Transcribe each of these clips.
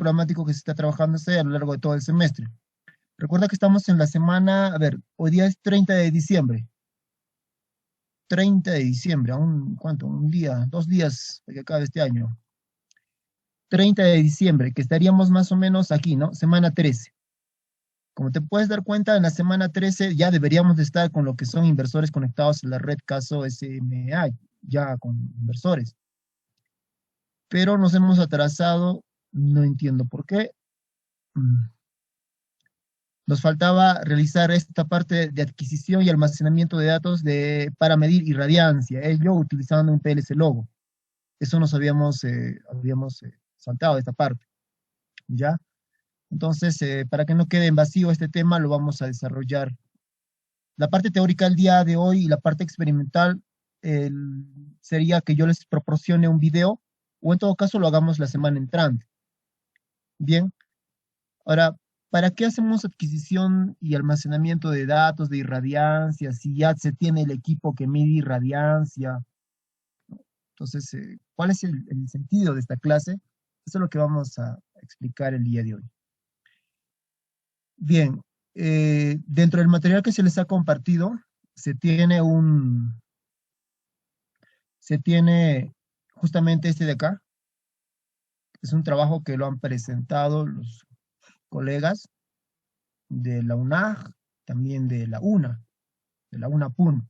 programático que se está trabajando a lo largo de todo el semestre. Recuerda que estamos en la semana, a ver, hoy día es 30 de diciembre. 30 de diciembre, aún, ¿cuánto? Un día, 2 días de que acabe este año. 30 de diciembre, que estaríamos más o menos aquí, ¿no? Semana 13. Como te puedes dar cuenta, en la semana 13 ya deberíamos de estar con lo que son inversores conectados a la red caso SMA, ya con inversores. Pero nos hemos atrasado, no entiendo por qué. Mm. Nos faltaba realizar esta parte de adquisición y almacenamiento de datos para medir irradiancia, ello utilizando un PLC Logo. Eso nos habíamos saltado esta parte, ¿ya? Entonces, para que no quede en vacío este tema, lo vamos a desarrollar. La parte teórica el día de hoy y la parte experimental sería que yo les proporcione un video, o en todo caso lo hagamos la semana entrante. Bien, ahora, ¿para qué hacemos adquisición y almacenamiento de datos de irradiancia si ya se tiene el equipo que mide irradiancia? Entonces, ¿cuál es el sentido de esta clase? Eso es lo que vamos a explicar el día de hoy. Bien, dentro del material que se les ha compartido, se tiene justamente este de acá. Es un trabajo que lo han presentado los colegas de la UNAG, también de la UNA, de la UNAPUN.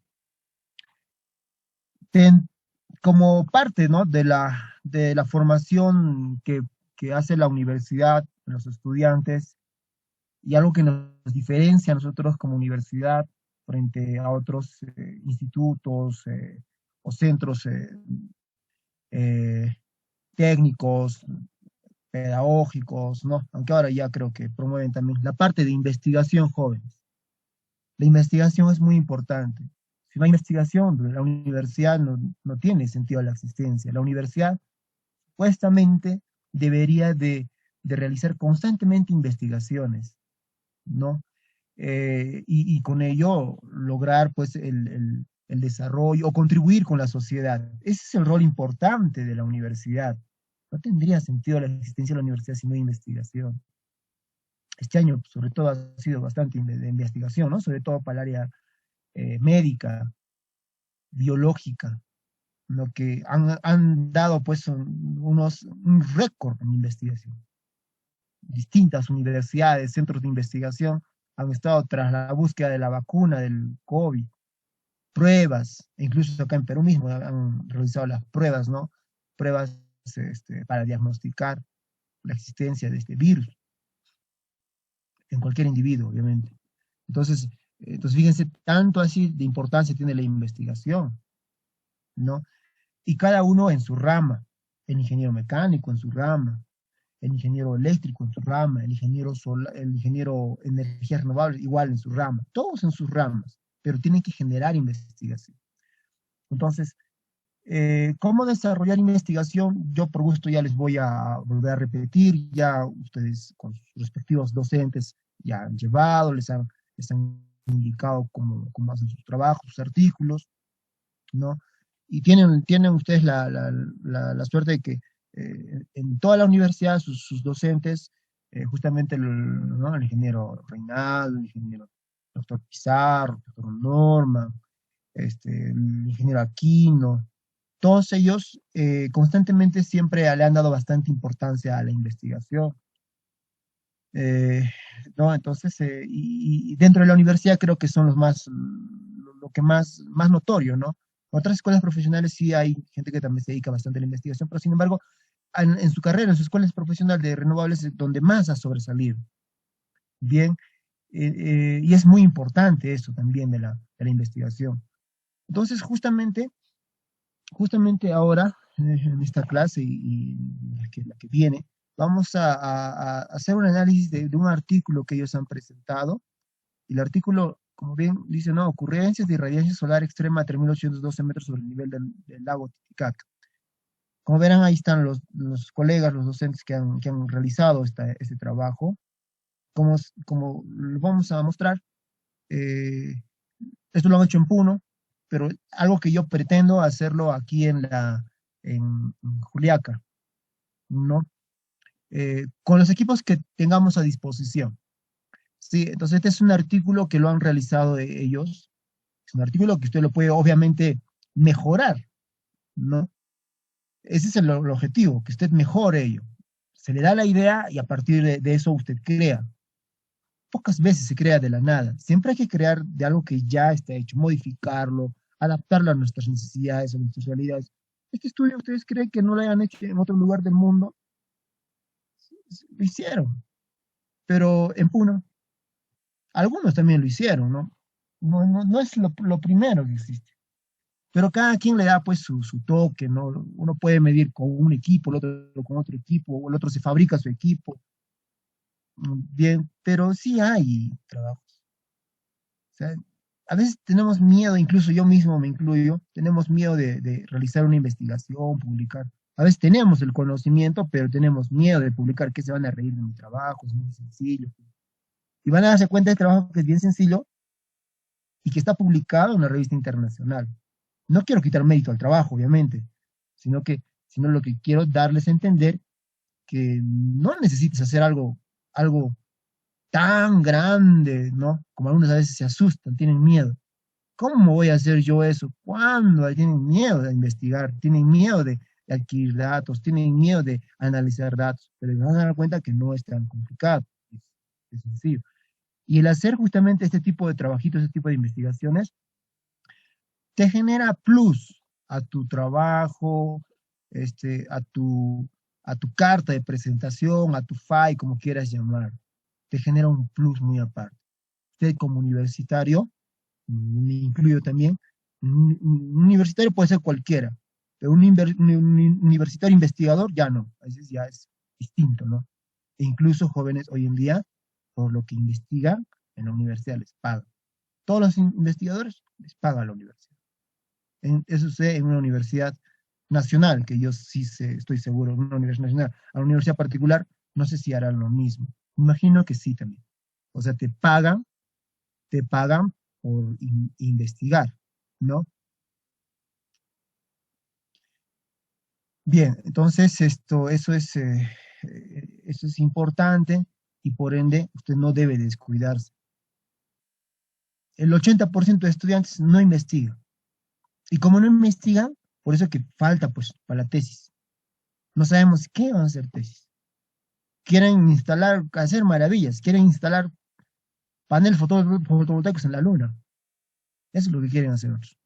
Como parte, ¿no?, de la formación que hace la universidad, los estudiantes, y algo que nos diferencia a nosotros como universidad frente a otros institutos o centros eh, técnicos, pedagógicos, ¿no? Aunque ahora ya creo que promueven también la parte de investigación jóvenes. La investigación es muy importante. Si no hay investigación, la universidad no tiene sentido la existencia. La universidad supuestamente debería de realizar constantemente investigaciones, ¿no? Y con ello lograr pues el desarrollo o contribuir con la sociedad. Ese es el rol importante de la universidad. No tendría sentido la existencia de la universidad si no hay investigación. Este año, sobre todo, ha sido bastante de investigación, ¿no? Sobre todo para el área médica, biológica, lo que han dado pues un récord en investigación. Distintas universidades, centros de investigación han estado tras la búsqueda de la vacuna del COVID, pruebas, incluso acá en Perú mismo han realizado las pruebas, ¿no? Pruebas para diagnosticar la existencia de este virus en cualquier individuo, obviamente. Entonces fíjense, tanto así de importancia tiene la investigación, ¿no? Y cada uno en su rama, el ingeniero mecánico en su rama, el ingeniero eléctrico en su rama, el ingeniero energías renovables igual en su rama, todos en sus ramas, pero tienen que generar investigación. Entonces, ¿cómo desarrollar investigación? Yo por gusto ya les voy a volver a repetir, ya ustedes con sus respectivos docentes ya han llevado, les han indicado cómo hacen sus trabajos, sus artículos, ¿no? Y tienen ustedes la suerte de que en toda la universidad sus docentes, justamente ¿no?, el ingeniero Reinaldo, el ingeniero doctor Pizarro, doctor Norma, el ingeniero Aquino, todos ellos constantemente siempre le han dado bastante importancia a la investigación. Eh, ¿No? Entonces, y dentro de la universidad creo que son lo que más notorio, ¿no? En otras escuelas profesionales sí hay gente que también se dedica bastante a la investigación, pero sin embargo, en su carrera, en su escuela profesional de renovables es donde más ha sobresalido. Bien, y es muy importante eso también de la investigación. Entonces, justamente ahora, en esta clase y la que viene, vamos a hacer un análisis de un artículo que ellos han presentado. Y el artículo, como bien dice, no, ocurrencias de irradiación solar extrema a 3.812 metros sobre el nivel del lago Titicaca. Como verán, ahí están los colegas, los docentes que han realizado este trabajo. Como lo vamos a mostrar, eh, esto lo han hecho en Puno, pero algo que yo pretendo hacerlo aquí en Juliaca, ¿no? con los equipos que tengamos a disposición. Sí, entonces este es un artículo que lo han realizado ellos, es un artículo que usted lo puede obviamente mejorar, ¿no? Ese es el objetivo, que usted mejore ello. Se le da la idea y a partir de eso usted crea. Pocas veces se crea de la nada. Siempre hay que crear de algo que ya está hecho, modificarlo, adaptarlo a nuestras necesidades, a nuestras realidades. Este estudio, ¿ustedes creen que no lo hayan hecho en otro lugar del mundo? Lo hicieron, pero en Puno. Algunos también lo hicieron, ¿no? No es lo primero que existe. Pero cada quien le da pues su toque, ¿no? Uno puede medir con un equipo, el otro con otro equipo, o el otro se fabrica su equipo. Bien, pero sí hay trabajos. O sea, a veces tenemos miedo, incluso yo mismo me incluyo, tenemos miedo de realizar una investigación, publicar. A veces tenemos el conocimiento, pero tenemos miedo de publicar, que se van a reír de mi trabajo, es muy sencillo. Y van a darse cuenta de trabajo que es bien sencillo y que está publicado en una revista internacional. No quiero quitar mérito al trabajo, obviamente, sino lo que quiero darles a entender que no necesitas hacer algo tan grande, ¿no? Como algunos a veces se asustan, tienen miedo. ¿Cómo voy a hacer yo eso? ¿Cuándo? Tienen miedo de investigar, tienen miedo de adquirir datos, tienen miedo de analizar datos, pero me van a dar cuenta que no es tan complicado, es sencillo. Y el hacer justamente este tipo de trabajitos, este tipo de investigaciones, te genera plus a tu trabajo, a tu carta de presentación, a tu FAI, como quieras llamar. Te genera un plus muy aparte. Usted como universitario, me incluyo también, un universitario puede ser cualquiera, pero un universitario investigador ya no, a veces ya es distinto, ¿no? E incluso jóvenes hoy en día, por lo que investigan en la universidad les pagan. Todos los investigadores les paga la universidad. Eso sé en una universidad nacional, que yo sí sé, estoy seguro, en una universidad nacional. A la universidad particular, no sé si harán lo mismo. Imagino que sí también. O sea, te pagan por investigar, ¿no? Bien, entonces eso es importante y por ende usted no debe descuidarse. El 80% de estudiantes no investiga. Y como no investigan, por eso que falta pues para la tesis. No sabemos qué van a hacer tesis. Quieren instalar, hacer maravillas, quieren instalar paneles fotovoltaicos en la luna. Eso es lo que quieren hacer otros,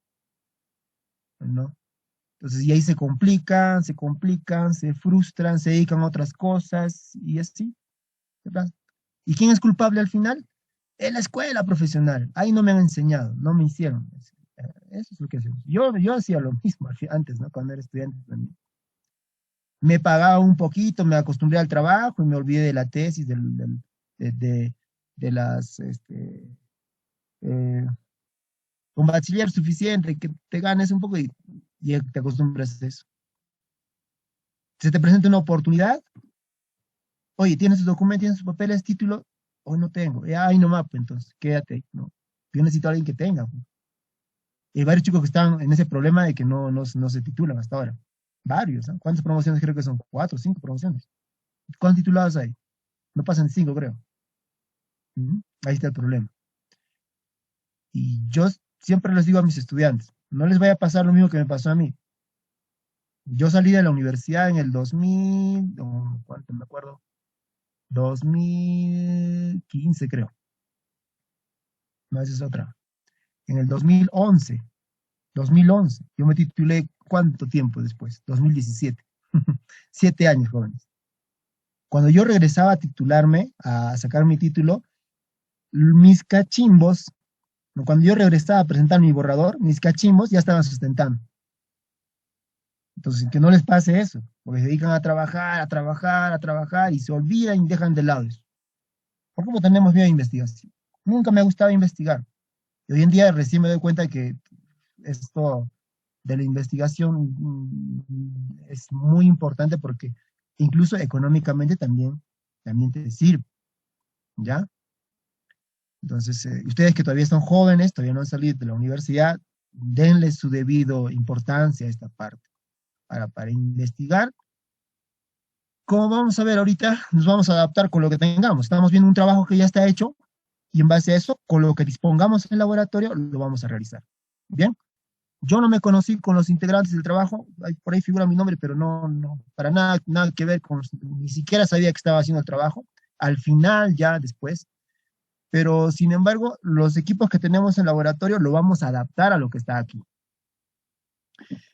¿no? Entonces, y ahí se complican, se frustran, se dedican a otras cosas y así, ¿verdad? ¿Y quién es culpable al final? Es la escuela profesional. Ahí no me han enseñado, no me hicieron. Eso es lo que hacemos. Yo hacía lo mismo antes, ¿no? Cuando era estudiante también. Me pagaba un poquito, me acostumbré al trabajo y me olvidé de la tesis, de, de- de las, eh, con bachiller suficiente, que te ganes un poco y te acostumbras a eso. Se te presenta una oportunidad, oye, ¿tienes tus documentos, tienes tus papeles, título? Hoy no tengo. Ay, no mapo, entonces, quédate ahí, ¿no? Yo necesito a alguien que tenga, pues. Y hay varios chicos que están en ese problema de que no se titulan hasta ahora. Varios, ¿no? ¿Cuántas promociones? Creo que son cuatro, cinco promociones. ¿Cuántos titulados hay? No pasan cinco, creo. Ujú. Ahí está el problema. Y yo siempre les digo a mis estudiantes, no les vaya a pasar lo mismo que me pasó a mí. Yo salí de la universidad en el 2000, ¿cuánto me acuerdo? 2015, creo. No, esa es otra. En el 2011. Yo me titulé, ¿cuánto tiempo después? 2017. 7 años, jóvenes. Cuando yo regresaba a titularme, a sacar mi título, mis cachimbos, ¿no? Cuando yo regresaba a presentar mi borrador, mis cachimbos ya estaban sustentando. Entonces, que no les pase eso, porque se dedican a trabajar, a trabajar, a trabajar y se olvidan y dejan de lado eso. ¿Por cómo tenemos miedo a investigación? Nunca me ha gustado investigar. Y hoy en día recién me doy cuenta que esto de la investigación es muy importante porque incluso económicamente también te sirve, ¿ya? Entonces, ustedes que todavía son jóvenes, todavía no han salido de la universidad, denle su debido importancia a esta parte para investigar Como vamos a ver ahorita, nos vamos a adaptar con lo que tengamos. Estamos viendo un trabajo que ya está hecho y en base a eso, con lo que dispongamos en el laboratorio, lo vamos a realizar. Bien, yo no me conocí con los integrantes del trabajo, por ahí figura mi nombre, pero no, para nada, nada que ver con, ni siquiera sabía que estaba haciendo el trabajo. Al final, ya después, pero sin embargo, los equipos que tenemos en laboratorio lo vamos a adaptar a lo que está aquí.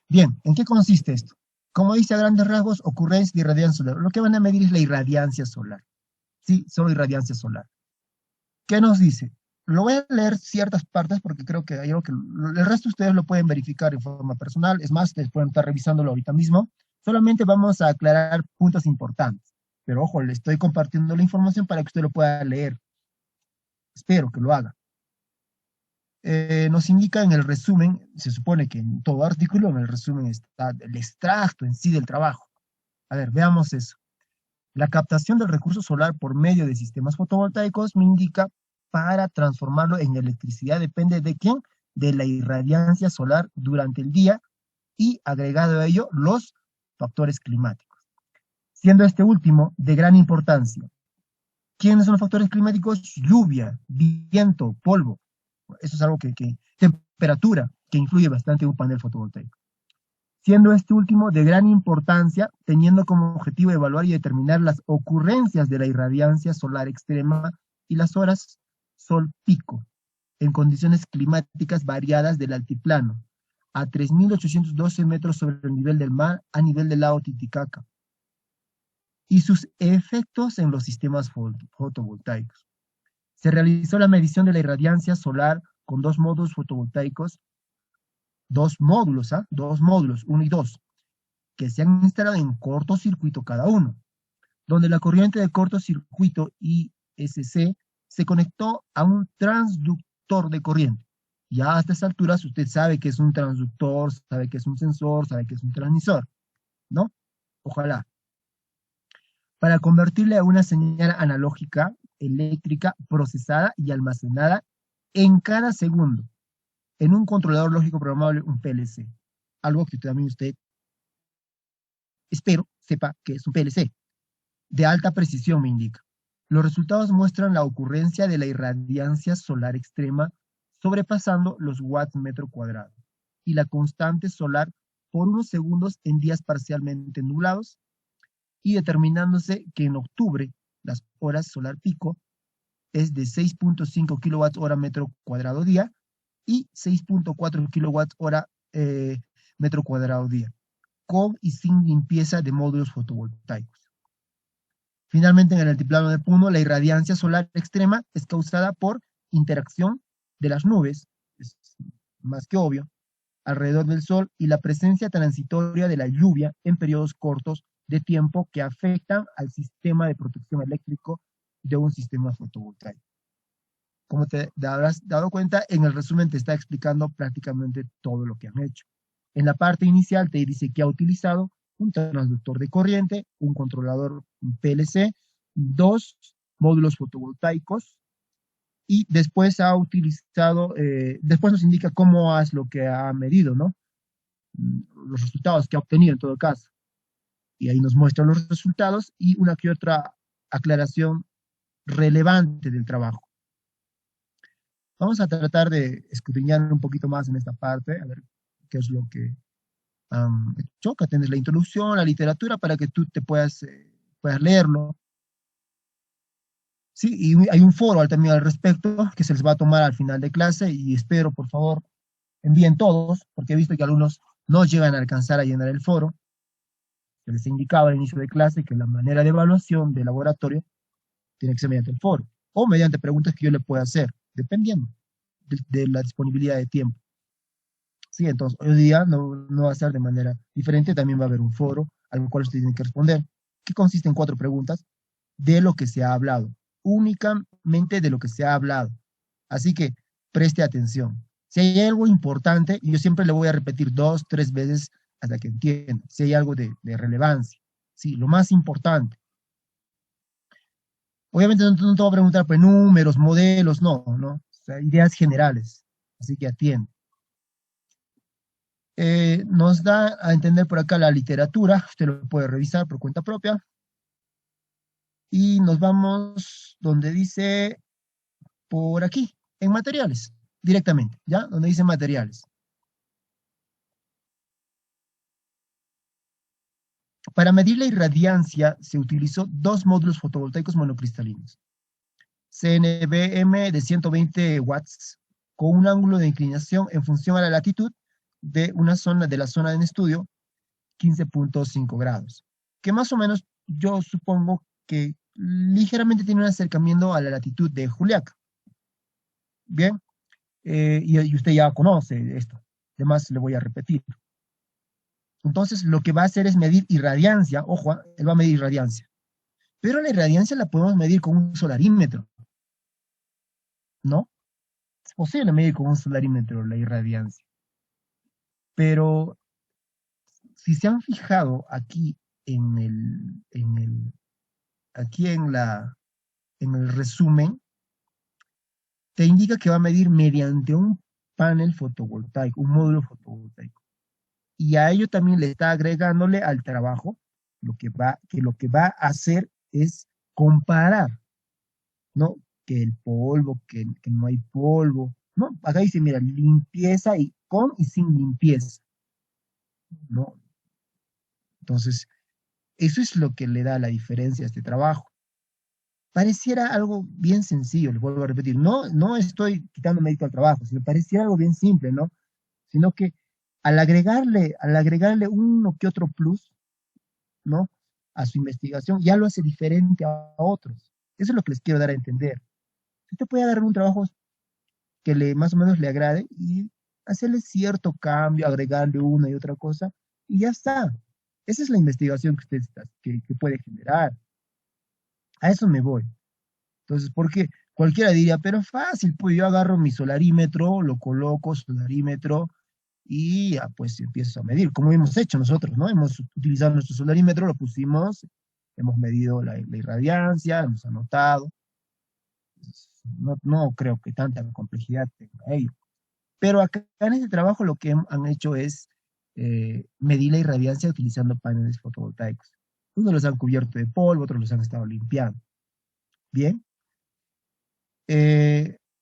Bien, ¿en qué consiste esto? Como dice a grandes rasgos, ocurrencia de irradiancia solar. Lo que van a medir es la irradiancia solar. Sí, solo irradiancia solar. ¿Qué nos dice? Lo voy a leer ciertas partes porque creo que hay algo que el resto ustedes lo pueden verificar en forma personal. Es más, ustedes pueden estar revisándolo ahorita mismo. Solamente vamos a aclarar puntos importantes. Pero ojo, le estoy compartiendo la información para que usted lo pueda leer. Espero que lo haga. Nos indica en el resumen, se supone que en todo artículo, en el resumen está el extracto en sí del trabajo. A ver, veamos eso. La captación del recurso solar por medio de sistemas fotovoltaicos me indica para transformarlo en electricidad depende de quién, de la irradiancia solar durante el día y agregado a ello los factores climáticos, siendo este último de gran importancia. ¿Quiénes son los factores climáticos? Lluvia, viento, polvo. Eso es algo temperatura, que influye bastante en un panel fotovoltaico. Siendo este último de gran importancia, teniendo como objetivo evaluar y determinar las ocurrencias de la irradiancia solar extrema y las horas sol pico, en condiciones climáticas variadas del altiplano, a 3.812 metros sobre el nivel del mar, a nivel del lago Titicaca, y sus efectos en los sistemas fotovoltaicos. Se realizó la medición de la irradiancia solar con dos módulos fotovoltaicos, dos módulos, dos módulos, 1 y 2, que se han instalado en cortocircuito cada uno, donde la corriente de cortocircuito ISC se conectó a un transductor de corriente. Ya a estas alturas usted sabe que es un transductor, sabe que es un sensor, sabe que es un transmisor, ¿no? Ojalá. Para convertirle a una señal analógica, eléctrica, procesada y almacenada en cada segundo, en un controlador lógico programable, un PLC. Algo que también usted, espero, sepa que es un PLC. De alta precisión, me indica. Los resultados muestran la ocurrencia de la irradiancia solar extrema sobrepasando los watts metro cuadrado y la constante solar por unos segundos en días parcialmente nublados y determinándose que en octubre las horas solar pico es de 6.5 kilowatts hora metro cuadrado día y 6.4 kilowatts hora metro cuadrado día, con y sin limpieza de módulos fotovoltaicos. Finalmente, en el altiplano de Puno, la irradiancia solar extrema es causada por interacción de las nubes, es más que obvio, alrededor del Sol y la presencia transitoria de la lluvia en periodos cortos de tiempo que afectan al sistema de protección eléctrico de un sistema fotovoltaico. Como te habrás dado cuenta, en el resumen te está explicando prácticamente todo lo que han hecho. En la parte inicial te dice que ha utilizado un transductor de corriente, un controlador PLC, dos módulos fotovoltaicos y después ha utilizado, después nos indica cómo es lo que ha medido, ¿no? Los resultados que ha obtenido en todo caso. Y ahí nos muestra los resultados y una que otra aclaración relevante del trabajo. Vamos a tratar de escudriñar un poquito más en esta parte, a ver qué es lo que han hecho. Acá tienes la introducción, la literatura, para que tú te puedas leerlo. Sí, y hay un foro también al respecto que se les va a tomar al final de clase y espero, por favor, envíen todos, porque he visto que algunos no llegan a alcanzar a llenar el foro. Se les indicaba al inicio de clase que la manera de evaluación del laboratorio tiene que ser mediante el foro o mediante preguntas que yo le pueda hacer, dependiendo de la disponibilidad de tiempo. Sí, entonces hoy día no va a ser de manera diferente, también va a haber un foro al cual ustedes tienen que responder, que consiste en 4 preguntas de lo que se ha hablado, únicamente de lo que se ha hablado. Así que preste atención. Si hay algo importante, yo siempre le voy a repetir 2, 3 veces hasta que entienda, si hay algo de relevancia. Sí, lo más importante. Obviamente no te voy a preguntar por números, modelos, no. O sea, ideas generales. Así que atiende. Nos da a entender por acá la literatura, usted lo puede revisar por cuenta propia. y nos vamos donde dice, por aquí, en materiales, directamente, ¿ya? Donde dice materiales. Para medir la irradiancia se utilizó dos módulos fotovoltaicos monocristalinos, CNBM de 120 watts, con un ángulo de inclinación en función a la latitud de una zona de la zona en estudio, 15.5 grados, que más o menos yo supongo que ligeramente tiene un acercamiento a la latitud de Juliaca. Bien, y usted ya conoce esto, además le voy a repetir. Entonces, lo que va a hacer es medir irradiancia, ojo, él va a medir irradiancia, pero la irradiancia la podemos medir con un solarímetro, ¿no? Es posible medir con un solarímetro la irradiancia, pero si se han fijado aquí aquí en el resumen, te indica que va a medir mediante un panel fotovoltaico, un módulo fotovoltaico. Y a ello también le está agregándole al trabajo lo que va a hacer es comparar, ¿no? Que el polvo, que no hay polvo, ¿no? Acá dice, mira, limpieza y con y sin limpieza, ¿no? Entonces, eso es lo que le da la diferencia a este trabajo. Pareciera algo bien sencillo, les vuelvo a repetir, no estoy quitando mérito al trabajo, sino pareciera algo bien simple, ¿no? Sino que al agregarle uno que otro plus, ¿no? A su investigación, ya lo hace diferente a otros. Eso es lo que les quiero dar a entender. Usted puede agarrar un trabajo que le más o menos le agrade y hacerle cierto cambio, agregarle una y otra cosa, y ya está. Esa es la investigación que usted que puede generar. A eso me voy. Entonces, porque cualquiera diría, pero fácil, pues yo agarro mi solarímetro, lo coloco, solarímetro, y ya pues empiezo a medir, como hemos hecho nosotros, ¿no? Hemos utilizado nuestro solarímetro, lo pusimos, hemos medido la irradiancia, hemos anotado. No creo que tanta complejidad tenga ello. Pero acá en este trabajo lo que han hecho es medir la irradiancia utilizando paneles fotovoltaicos. Unos los han cubierto de polvo, otros los han estado limpiando. Bien.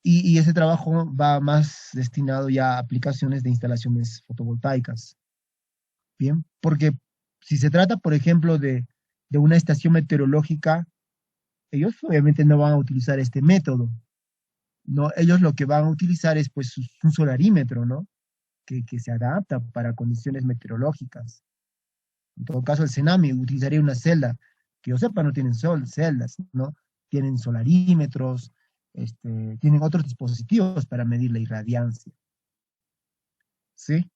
Y ese trabajo va más destinado ya a aplicaciones de instalaciones fotovoltaicas. Bien. Porque si se trata, por ejemplo, de una estación meteorológica, ellos obviamente no van a utilizar este método. No, ellos lo que van a utilizar es pues un solarímetro, ¿no? Que se adapta para condiciones meteorológicas. En todo caso, el Senami utilizaría una celda, que yo sepa, no tienen celdas, ¿no? Tienen solarímetros, tienen otros dispositivos para medir la irradiancia. ¿Sí?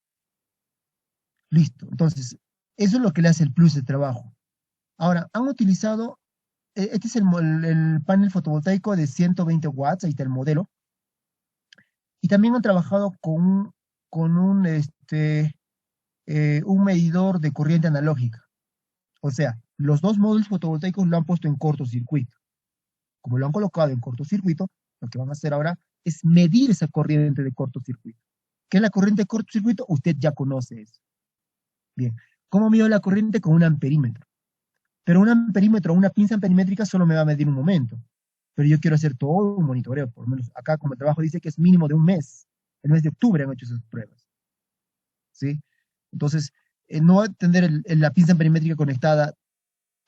Listo. Entonces, eso es lo que le hace el plus de trabajo. Ahora, han utilizado, este es el panel fotovoltaico de 120 watts, ahí está el modelo, y también han trabajado con un medidor de corriente analógica. O sea, los dos módulos fotovoltaicos lo han puesto en cortocircuito. Como lo han colocado en cortocircuito, lo que van a hacer ahora es medir esa corriente de cortocircuito. ¿Qué es la corriente de cortocircuito? Usted ya conoce eso. Bien, ¿cómo mido la corriente? Con un amperímetro. Pero un amperímetro, una pinza amperimétrica solo me va a medir un momento. Pero yo quiero hacer todo un monitoreo, por lo menos acá como el trabajo dice que es mínimo de un mes. El mes de octubre han hecho esas pruebas. ¿Sí? Entonces, no va a tener la pinza amperimétrica conectada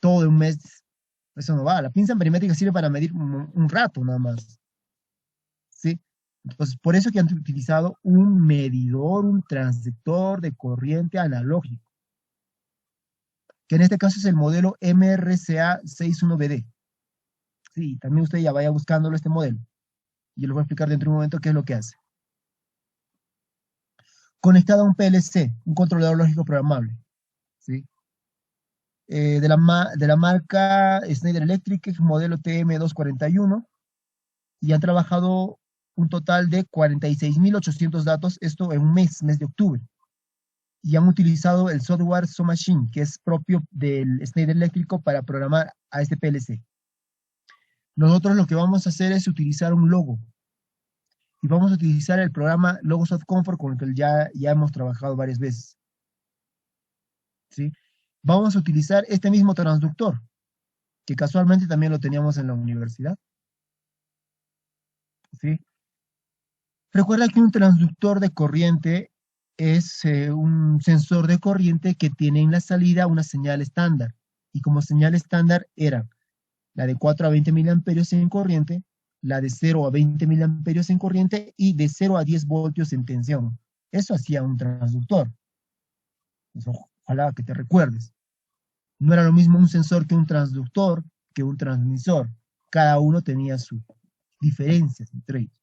todo de un mes, eso no va. La pinza amperimétrica sirve para medir un rato nada más. ¿Sí? Entonces, por eso que han utilizado un medidor, un transductor de corriente analógico, que en este caso es el modelo MRCA 61BD. Sí, también usted ya vaya buscándolo este modelo. Y yo les voy a explicar dentro de un momento qué es lo que hace. Conectado a un PLC, un controlador lógico programable. ¿Sí? De la marca Schneider Electric, modelo TM241, y han trabajado un total de 46.800 datos, esto en un mes de octubre. Y han utilizado el software SoMachine, que es propio del Schneider Eléctrico para programar a este PLC. Nosotros lo que vamos a hacer es utilizar un logo. Y vamos a utilizar el programa Logosoft Comfort con el que ya hemos trabajado varias veces. ¿Sí? Vamos a utilizar este mismo transductor. que casualmente también lo teníamos en la universidad, ¿sí? Recuerda que un transductor de corriente es un sensor de corriente que tiene en la salida una señal estándar. Y como señal estándar eran la de 4 a 20 miliamperios en corriente, la de 0 a 20 miliamperios en corriente y de 0 a 10 voltios en tensión. Eso hacía un transductor. Eso, ojalá que te recuerdes. No era lo mismo un sensor que un transductor, que un transmisor. Cada uno tenía sus diferencias entre ellos,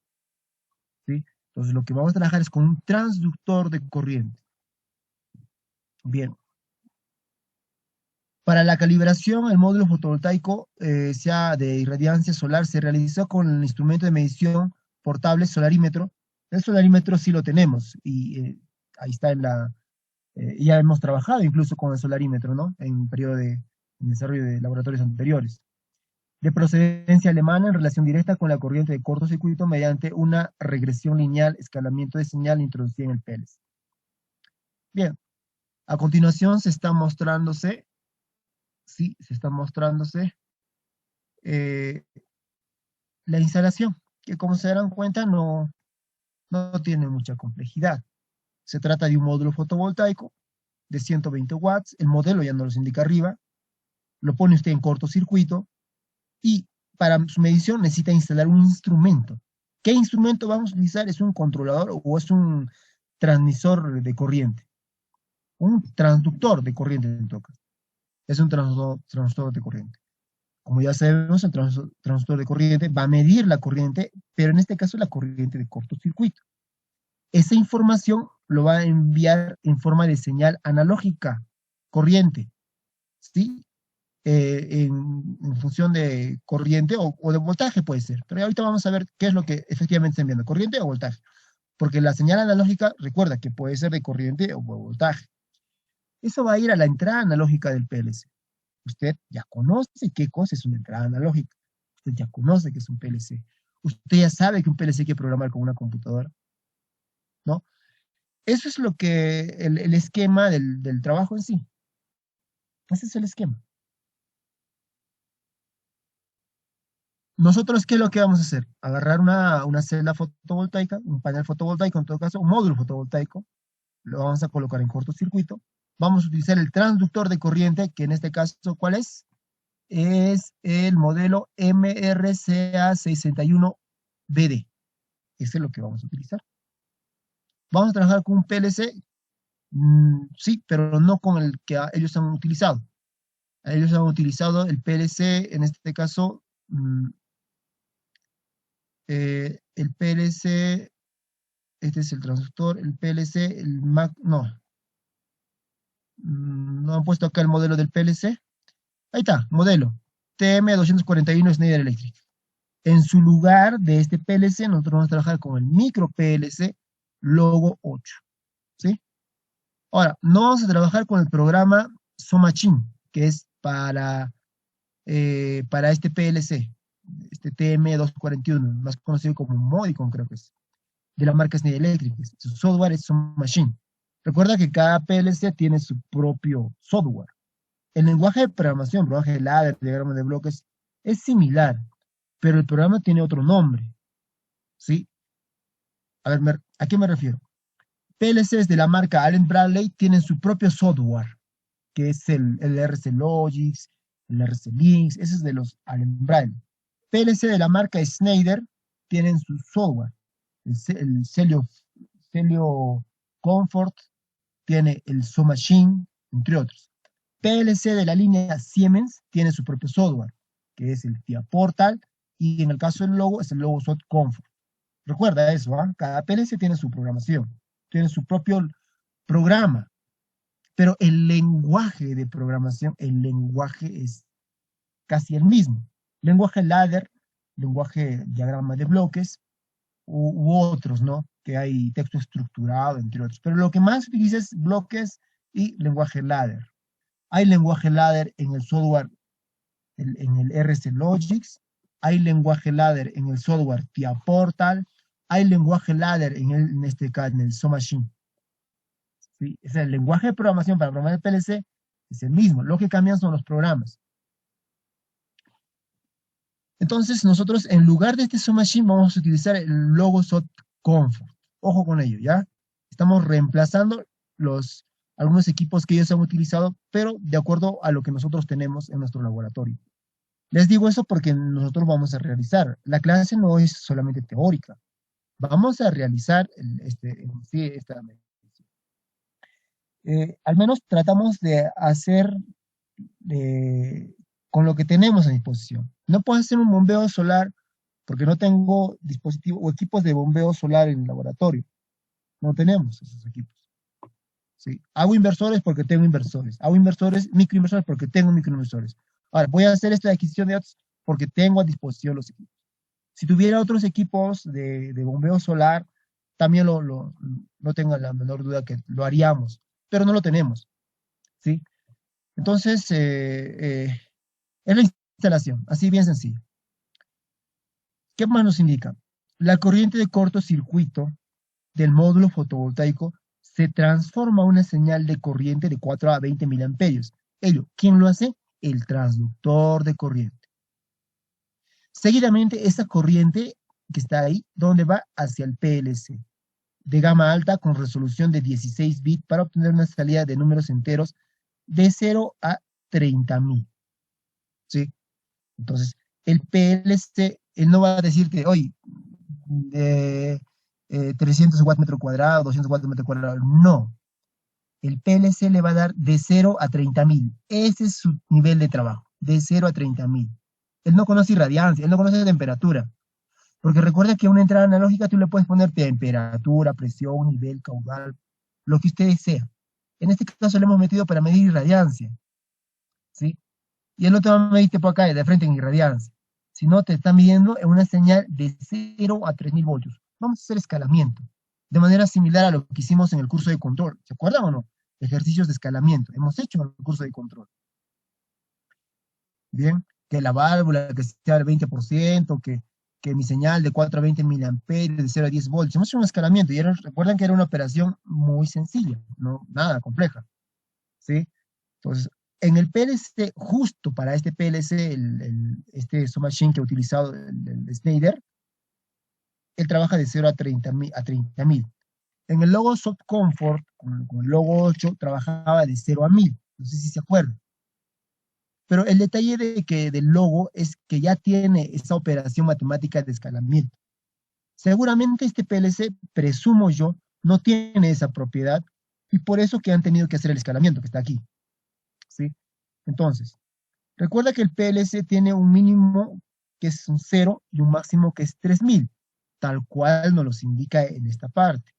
¿sí? Entonces lo que vamos a trabajar es con un transductor de corriente. Bien. Para la calibración, el módulo fotovoltaico sea de irradiancia solar se realizó con el instrumento de medición portable solarímetro. El solarímetro sí lo tenemos y ahí está ya hemos trabajado incluso con el solarímetro, ¿no? En periodo de en desarrollo de laboratorios anteriores. De procedencia alemana en relación directa con la corriente de cortocircuito mediante una regresión lineal, escalamiento de señal introducida en el PLC. Bien, a continuación se está mostrándose, sí, se está mostrándose eh, la instalación, que como se darán cuenta no tiene mucha complejidad. Se trata de un módulo fotovoltaico de 120 watts, el modelo ya nos los indica arriba, lo pone usted en cortocircuito y para su medición necesita instalar un instrumento. ¿Qué instrumento vamos a utilizar? ¿Es un controlador o es un transmisor de corriente? Un transductor de corriente en todo caso. Es un transductor de corriente. Como ya sabemos, el transductor de corriente va a medir la corriente, pero en este caso la corriente de cortocircuito. Esa información lo va a enviar en forma de señal analógica, corriente, ¿sí? En función de corriente o de voltaje puede ser. Pero ahorita vamos a ver qué es lo que efectivamente está enviando, corriente o voltaje. Porque la señal analógica, recuerda que puede ser de corriente o de voltaje. Eso va a ir a la entrada analógica del PLC. Usted ya conoce qué cosa es una entrada analógica. Usted ya conoce qué es un PLC. Usted ya sabe que un PLC hay que programar con una computadora, ¿no? Eso es lo que, el esquema del trabajo en sí. Ese es el esquema. Nosotros, ¿qué es lo que vamos a hacer? Agarrar una celda fotovoltaica, un panel fotovoltaico, en todo caso, un módulo fotovoltaico, lo vamos a colocar en cortocircuito. Vamos a utilizar el transductor de corriente, que en este caso, ¿cuál es? Es el modelo MRCA61BD. Ese es lo que vamos a utilizar. Vamos a trabajar con un PLC, sí, pero no con el que ellos han utilizado. Ellos han utilizado el PLC, en este caso, el PLC, este es el transductor, el PLC, el MAC, no. No han puesto acá el modelo del PLC. Ahí está, modelo. TM241 Schneider Electric. En su lugar de este PLC, nosotros vamos a trabajar con el micro PLC Logo 8. ¿Sí? Ahora, no vamos a trabajar con el programa SOMACHIN, que es para este PLC, este TM241, más conocido como Modicon, creo que es, de la marca Schneider Electric. Su software es SOMACHIN. Recuerda que cada PLC tiene su propio software. El lenguaje de programación, lenguaje de ladder, diagrama de bloques, es similar, pero el programa tiene otro nombre, ¿sí? A ver, ¿a qué me refiero? PLCs de la marca Allen Bradley tienen su propio software, que es el RC Logix, el RC Linux, ese es de los Allen Bradley. PLC de la marca Schneider tienen su software, el Celio Comfort, tiene el SOMACHIN, entre otros. PLC de la línea Siemens tiene su propio software, que es el TIA Portal, y en el caso del logo es el Logosoft Comfort. Recuerda eso, ¿eh? Cada PLC tiene su programación, tiene su propio programa, pero el lenguaje de programación, el lenguaje es casi el mismo. Lenguaje ladder, lenguaje diagrama de bloques, u otros, ¿no? Que hay texto estructurado, entre otros. Pero lo que más utiliza es bloques y lenguaje ladder. Hay lenguaje ladder en el software, en el RC Logix, hay lenguaje ladder en el software TIA Portal, hay lenguaje ladder en este caso en el SOMACHIN. ¿Sí? Es el lenguaje de programación para programar el PLC es el mismo, lo que cambian son los programas. Entonces, nosotros, en lugar de este submachine, vamos a utilizar el Logosot Comfort. Ojo con ello, ¿ya? Estamos reemplazando algunos equipos que ellos han utilizado, pero de acuerdo a lo que nosotros tenemos en nuestro laboratorio. Les digo eso porque nosotros vamos a realizar. La clase no es solamente teórica. Vamos a realizar esta medición. Al menos tratamos de hacer con lo que tenemos a disposición. No puedo hacer un bombeo solar porque no tengo dispositivos o equipos de bombeo solar en el laboratorio. No tenemos esos equipos. ¿Sí? Hago inversores porque tengo inversores. Hago microinversores porque tengo microinversores. Ahora, voy a hacer esta adquisición de datos porque tengo a disposición los equipos. Si tuviera otros equipos de bombeo solar, también no tengo la menor duda que lo haríamos, pero no lo tenemos. ¿Sí? Entonces, es la instalación, así bien sencillo. ¿Qué más nos indica? La corriente de cortocircuito del módulo fotovoltaico se transforma a una señal de corriente de 4 a 20 miliamperios. Ello, ¿quién lo hace? El transductor de corriente. Seguidamente, esa corriente que está ahí, ¿dónde va? Hacia el PLC, de gama alta con resolución de 16 bits para obtener una salida de números enteros de 0 a 30.000. ¿Sí? Entonces, el PLC, él no va a decirte, oye, 300 watts metro cuadrado, 200 watts metro cuadrado. No. El PLC le va a dar de 0 a 30.000. Ese es su nivel de trabajo, de 0 a 30.000. Él no conoce irradiancia, él no conoce temperatura. Porque recuerda que a una entrada analógica tú le puedes poner temperatura, presión, nivel, caudal, lo que usted desea. En este caso le hemos metido para medir irradiancia. ¿Sí? Y él no te va a medir por acá de frente en irradiancia, sino te está midiendo en una señal de 0 a 3.000 voltios. Vamos a hacer escalamiento, de manera similar a lo que hicimos en el curso de control. ¿Se acuerdan o no? Ejercicios de escalamiento. Hemos hecho en el curso de control. Bien, que la válvula que sea al 20%, que mi señal de 4 a 20 miliamperios, de 0 a 10 voltios. Hemos hecho un escalamiento y recuerdan que era una operación muy sencilla, no nada compleja. ¿Sí? Entonces, en el PLC, justo para este PLC, este submachine que ha utilizado el Schneider, él trabaja de 0 a 30.000. En el logo Soft Comfort, con el logo 8, trabajaba de 0 a 1.000. No sé si se acuerdan. Pero el detalle del logo es que ya tiene esa operación matemática de escalamiento. Seguramente este PLC, presumo yo, no tiene esa propiedad y por eso que han tenido que hacer el escalamiento que está aquí. ¿Sí? Entonces, recuerda que el PLC tiene un mínimo que es un 0 y un máximo que es 3.000, tal cual nos los indica en esta parte.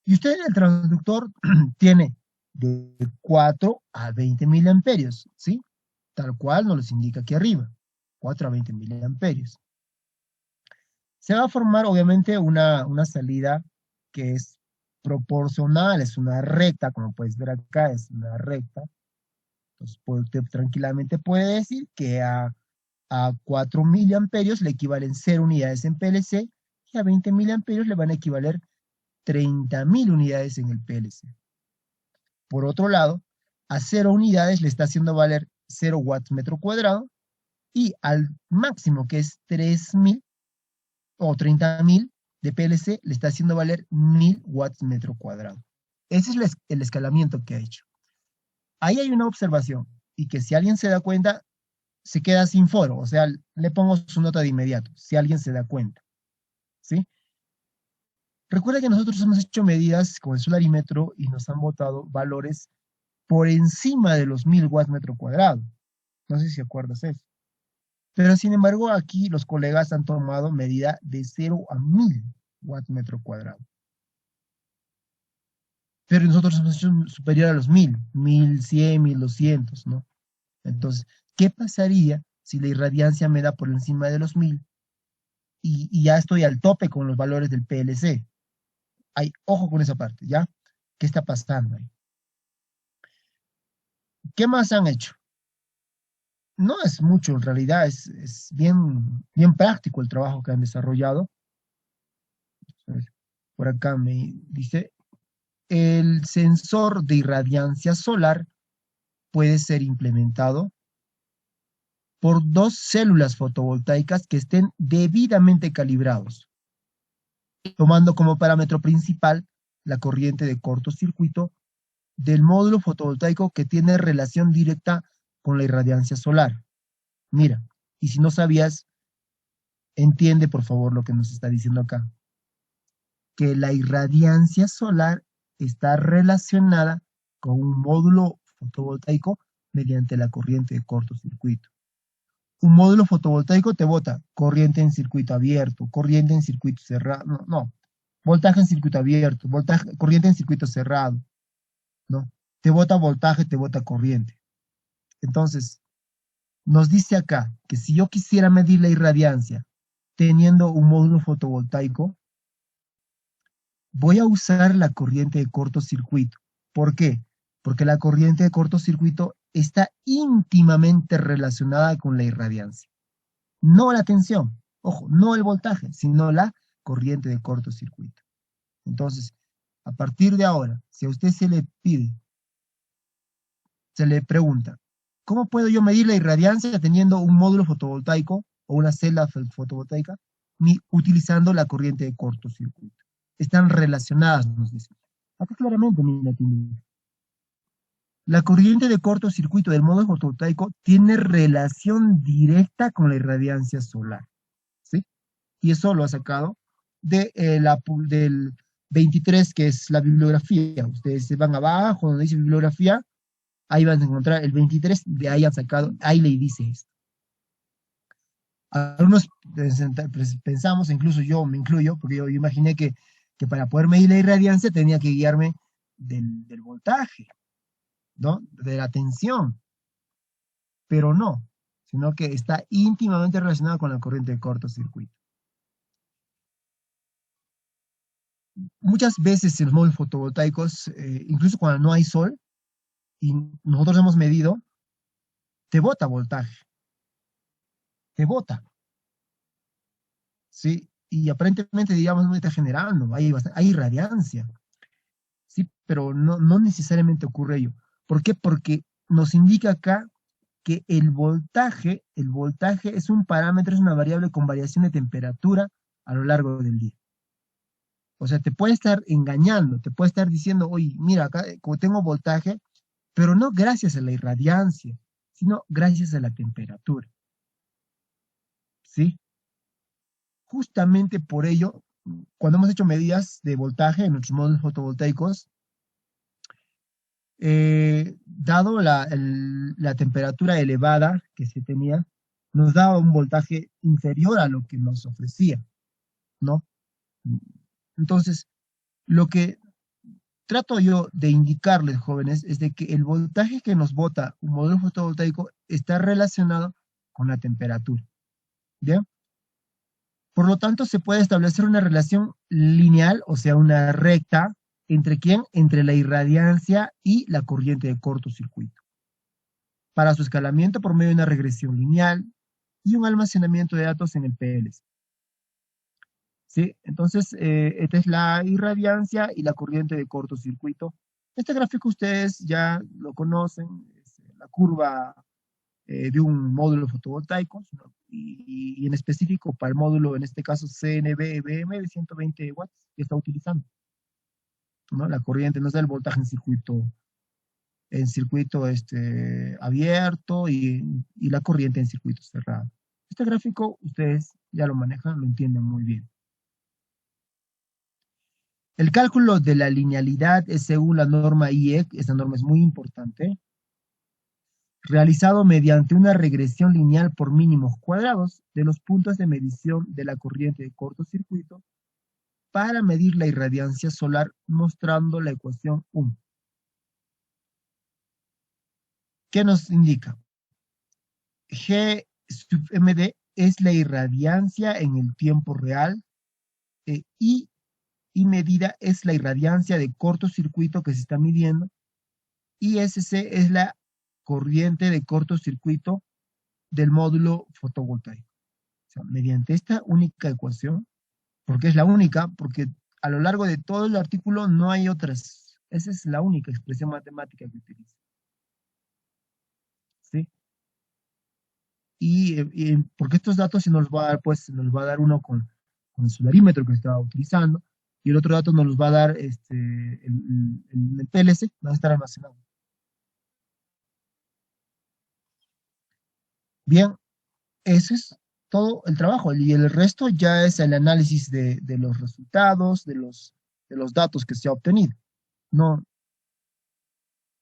Y usted en el transductor tiene de 4 a 20 miliamperios, ¿sí? Tal cual nos los indica aquí arriba, 4 a 20 miliamperios. Se va a formar obviamente una salida que es proporcional, es una recta, como puedes ver acá, es una recta. Entonces, usted tranquilamente puede decir que a 4 miliamperios le equivalen 0 unidades en PLC y a 20 miliamperios le van a equivaler 30.000 unidades en el PLC. Por otro lado, a 0 unidades le está haciendo valer 0 watts metro cuadrado y al máximo que es 3.000 o 30.000 de PLC le está haciendo valer 1.000 watts metro cuadrado. Ese es el escalamiento que ha hecho. Ahí hay una observación y que si alguien se da cuenta, se queda sin foro, o sea, le pongo su nota de inmediato, si alguien se da cuenta, ¿sí? Recuerda que nosotros hemos hecho medidas con el solarímetro y nos han botado valores por encima de los 1.000 watts metro cuadrado. No sé si acuerdas eso. Pero sin embargo, aquí los colegas han tomado medida de 0 a 1.000 watts metro cuadrado. Pero nosotros hemos hecho superior a los 1.000, 1.100, 1.200, ¿no? Entonces, ¿qué pasaría si la irradiancia me da por encima de los 1.000 y ya estoy al tope con los valores del PLC? Ojo con esa parte, ¿ya? ¿Qué está pasando ahí? ¿Qué más han hecho? No es mucho, en realidad es bien, bien práctico el trabajo que han desarrollado. Por acá me dice, el sensor de irradiancia solar puede ser implementado por dos células fotovoltaicas que estén debidamente calibrados, tomando como parámetro principal la corriente de cortocircuito del módulo fotovoltaico que tiene relación directa con la irradiancia solar. Mira, y si no sabías, entiende por favor lo que nos está diciendo acá, que la irradiancia solar está relacionada con un módulo fotovoltaico mediante la corriente de cortocircuito. Un módulo fotovoltaico te bota corriente en circuito abierto, corriente en circuito cerrado, no, voltaje en circuito abierto, voltaje, corriente en circuito cerrado, ¿no? Te bota voltaje, te bota corriente. Entonces, nos dice acá que si yo quisiera medir la irradiancia teniendo un módulo fotovoltaico, voy a usar la corriente de cortocircuito. ¿Por qué? Porque la corriente de cortocircuito está íntimamente relacionada con la irradiancia. No la tensión, ojo, no el voltaje, sino la corriente de cortocircuito. Entonces, a partir de ahora, si a usted se le pide, se le pregunta, ¿cómo puedo yo medir la irradiancia teniendo un módulo fotovoltaico o una celda fotovoltaica utilizando la corriente de cortocircuito? Están relacionadas, nos dicen. Acá claramente, mira, la corriente de cortocircuito del módulo fotovoltaico tiene relación directa con la irradiancia solar, ¿sí? Y eso lo ha sacado del 23, que es la bibliografía. Ustedes se van abajo, donde dice bibliografía, ahí van a encontrar el 23, de ahí han sacado, ahí le dice esto. Algunos pensamos, incluso yo me incluyo, porque yo imaginé que para poder medir la irradiancia tenía que guiarme del voltaje, ¿no? De la tensión, pero no, sino que está íntimamente relacionado con la corriente de cortocircuito. Muchas veces en los módulos fotovoltaicos, incluso cuando no hay sol, y nosotros hemos medido, te bota voltaje, te bota, ¿sí? Y aparentemente, digamos, no está generando, hay irradiancia, ¿sí? Pero no necesariamente ocurre ello. ¿Por qué? Porque nos indica acá que el voltaje es un parámetro, es una variable con variación de temperatura a lo largo del día. O sea, te puede estar engañando, te puede estar diciendo, oye, mira, acá como tengo voltaje, pero no gracias a la irradiancia, sino gracias a la temperatura, ¿sí? Justamente por ello, cuando hemos hecho medidas de voltaje en nuestros módulos fotovoltaicos, dado la temperatura elevada que se tenía, nos daba un voltaje inferior a lo que nos ofrecía, ¿no? Entonces, lo que trato yo de indicarles, jóvenes, es de que el voltaje que nos bota un módulo fotovoltaico está relacionado con la temperatura, ¿bien? Por lo tanto, se puede establecer una relación lineal, o sea, una recta, ¿entre quién? Entre la irradiancia y la corriente de cortocircuito. Para su escalamiento por medio de una regresión lineal y un almacenamiento de datos en el PLC. ¿Sí? Entonces, esta es la irradiancia y la corriente de cortocircuito. Este gráfico ustedes ya lo conocen, es la curva de un módulo fotovoltaico, ¿no? Y en específico para el módulo, en este caso CNB-BM de 120 watts, que está utilizando, ¿no? La corriente nos da el voltaje en circuito abierto y la corriente en circuito cerrado. Este gráfico ustedes ya lo manejan, lo entienden muy bien. El cálculo de la linealidad es según la norma IEC, esta norma es muy importante, realizado mediante una regresión lineal por mínimos cuadrados de los puntos de medición de la corriente de cortocircuito para medir la irradiancia solar mostrando la ecuación 1. ¿Qué nos indica? G sub MD es la irradiancia en el tiempo real y medida es la irradiancia de cortocircuito que se está midiendo y SC es la corriente de cortocircuito del módulo fotovoltaico. O sea, mediante esta única ecuación, porque es la única, porque a lo largo de todo el artículo no hay otras. Esa es la única expresión matemática que utiliza. ¿Sí? porque estos datos se nos va a dar, pues, nos va a dar uno con el solarímetro que estaba utilizando, y el otro dato nos los va a dar el PLC, van a estar almacenados. Bien, ese es todo el trabajo, y el resto ya es el análisis de los resultados, de los datos que se ha obtenido. No,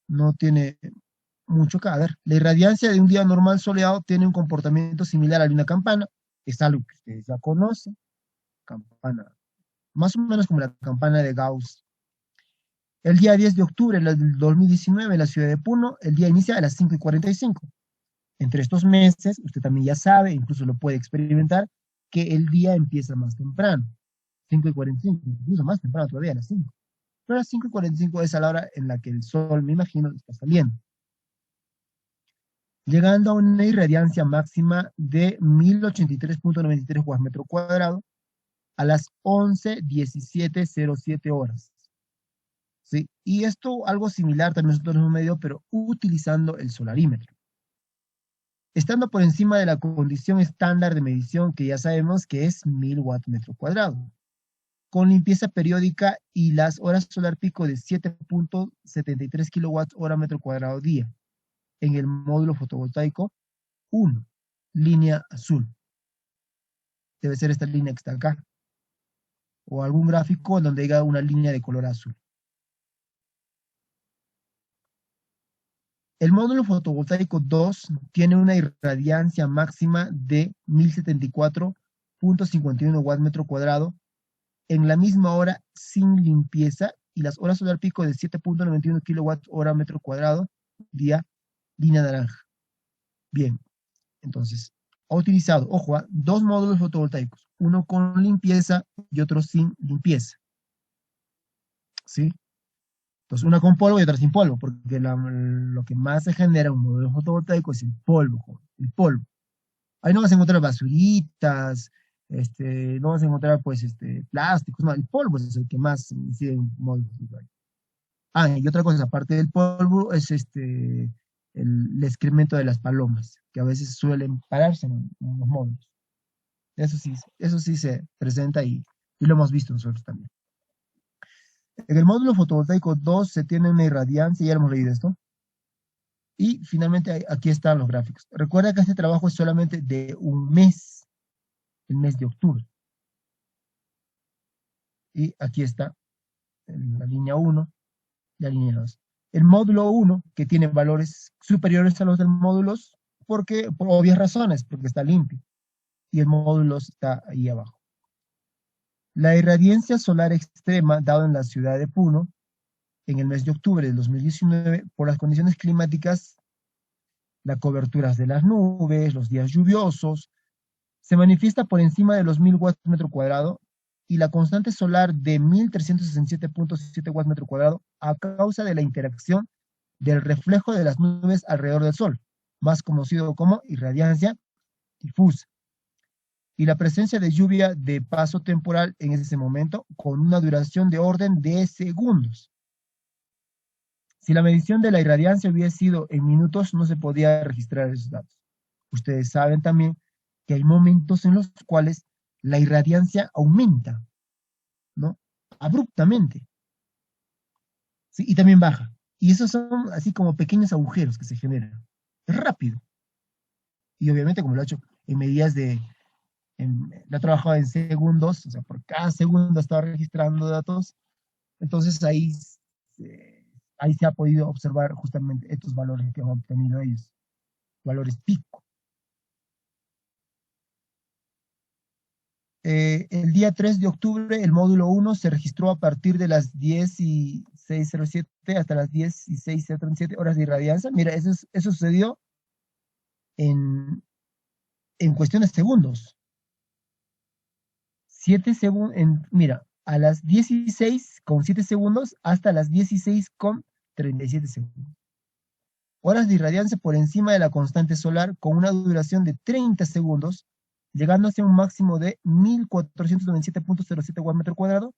no tiene mucho que ver. La irradiancia de un día normal soleado tiene un comportamiento similar al de una campana, es algo que ustedes ya conocen, campana, más o menos como la campana de Gauss. El día 10 de octubre del 2019 en la ciudad de Puno, el día inicia a las 5:45. Entre estos meses, usted también ya sabe, incluso lo puede experimentar, que el día empieza más temprano, 5:45, incluso más temprano todavía, a las 5. Pero a las 5:45 es a la hora en la que el sol, me imagino, está saliendo, llegando a una irradiancia máxima de 1083.93 watts metro cuadrado a las 11:17:07 horas. ¿Sí? Y esto algo similar también nosotros hemos medido, pero utilizando el solarímetro. Estando por encima de la condición estándar de medición, que ya sabemos que es 1000 watts metro cuadrado, con limpieza periódica y las horas solar pico de 7.73 kilowatts hora metro cuadrado día, en el módulo fotovoltaico 1, línea azul. Debe ser esta línea que está acá, o algún gráfico donde diga una línea de color azul. El módulo fotovoltaico 2 tiene una irradiancia máxima de 1074.51 watts metro cuadrado en la misma hora sin limpieza y las horas solar pico de 7.91 kilowatts hora metro cuadrado día, línea naranja. Bien, entonces ha utilizado, ojo, dos módulos fotovoltaicos, uno con limpieza y otro sin limpieza. ¿Sí? Entonces, una con polvo y otra sin polvo, porque lo que más se genera en un módulo fotovoltaico es el polvo, el polvo. Ahí no vas a encontrar basuritas, no vas a encontrar, pues, plásticos, no, el polvo es el que más incide en módulos fotovoltaicos. Ah, y otra cosa, aparte del polvo, es el excremento de las palomas, que a veces suelen pararse en los módulos. Eso sí se presenta y lo hemos visto nosotros también. En el módulo fotovoltaico 2 se tiene una irradiancia, ya hemos leído esto. Y finalmente aquí están los gráficos. Recuerda que este trabajo es solamente de un mes, el mes de octubre. Y aquí está la línea 1 y la línea 2. El módulo 1, que tiene valores superiores a los del módulo, por obvias razones, porque está limpio. Y el módulo está ahí abajo. La irradiancia solar extrema dada en la ciudad de Puno en el mes de octubre de 2019 por las condiciones climáticas, las coberturas de las nubes, los días lluviosos, se manifiesta por encima de los 1000 watts metro cuadrado y la constante solar de 1367.7 watts metro cuadrado a causa de la interacción del reflejo de las nubes alrededor del Sol, más conocido como irradiancia difusa, y la presencia de lluvia de paso temporal en ese momento con una duración de orden de segundos. Si la medición de la irradiancia hubiera sido en minutos, no se podía registrar esos datos. Ustedes saben también que hay momentos en los cuales la irradiancia aumenta, ¿no? Abruptamente. ¿Sí? Y también baja. Y esos son así como pequeños agujeros que se generan. Es rápido. Y obviamente, como lo ha hecho en medidas lo ha trabajado en segundos, o sea, por cada segundo estaba registrando datos. Entonces ahí se ha podido observar justamente estos valores que han obtenido ellos. Valores pico. El día 3 de octubre, el módulo 1 se registró a partir de las 10:06:07 hasta las 10:06:37 horas de irradiancia. Mira, eso sucedió en cuestión de segundos. 7 segundos, mira, a las 16:07 hasta las 16:37 segundos. Horas de irradiancia por encima de la constante solar con una duración de 30 segundos, llegando hacia un máximo de 1497.07 watts metro cuadrado.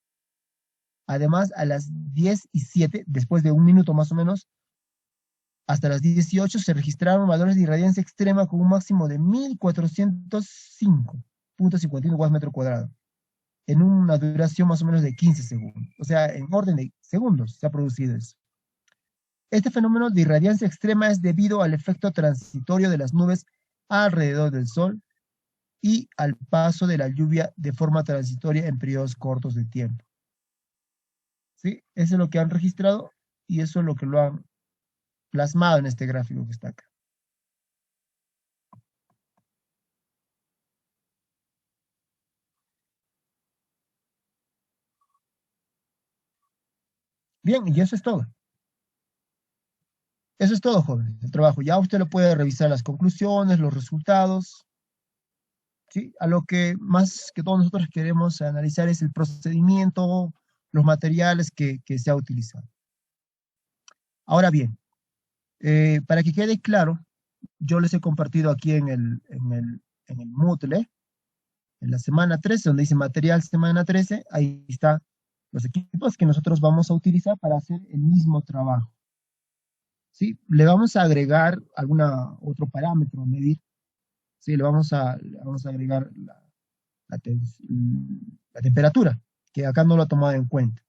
Además, a las 10:07, después de un minuto más o menos, hasta las 18 se registraron valores de irradiancia extrema con un máximo de 1405.51 watts metro cuadrado, en una duración más o menos de 15 segundos. O sea, en orden de segundos se ha producido eso. Este fenómeno de irradiancia extrema es debido al efecto transitorio de las nubes alrededor del Sol y al paso de la lluvia de forma transitoria en periodos cortos de tiempo. ¿Sí? Eso es lo que han registrado y eso es lo que lo han plasmado en este gráfico que está acá. Bien, y eso es todo. Eso es todo, jóvenes, el trabajo. Ya usted lo puede revisar las conclusiones, los resultados, ¿sí? A lo que más que todos nosotros queremos analizar es el procedimiento, los materiales que se ha utilizado. Ahora bien, para que quede claro, yo les he compartido aquí en el Moodle, en la semana 13, donde dice material semana 13, ahí está los equipos que nosotros vamos a utilizar para hacer el mismo trabajo. ¿Sí? Le vamos a agregar alguna otro parámetro a medir. Sí, le vamos a agregar la, la temperatura, que acá no lo ha tomado en cuenta.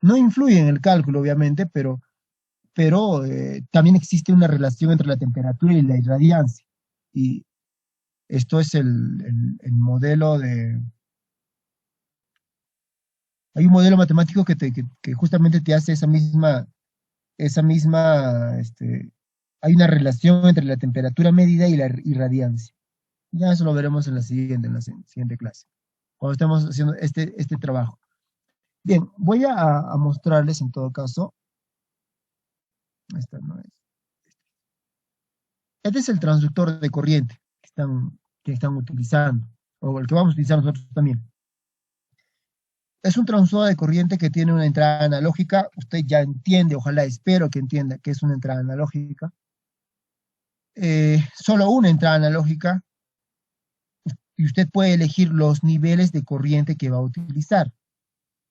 No influye en el cálculo, obviamente, pero también existe una relación entre la temperatura y la irradiancia. Y esto es el modelo de... Hay un modelo matemático que justamente te hace hay una relación entre la temperatura medida y la irradiancia. Ya eso lo veremos en la siguiente clase, cuando estemos haciendo este trabajo. Bien, voy a mostrarles en todo caso, esta no es. Este es el transductor de corriente que están utilizando, o el que vamos a utilizar nosotros también. Es un transductor de corriente que tiene una entrada analógica. Usted ya entiende, ojalá espero que entienda que es una entrada analógica. Solo una entrada analógica, y usted puede elegir los niveles de corriente que va a utilizar.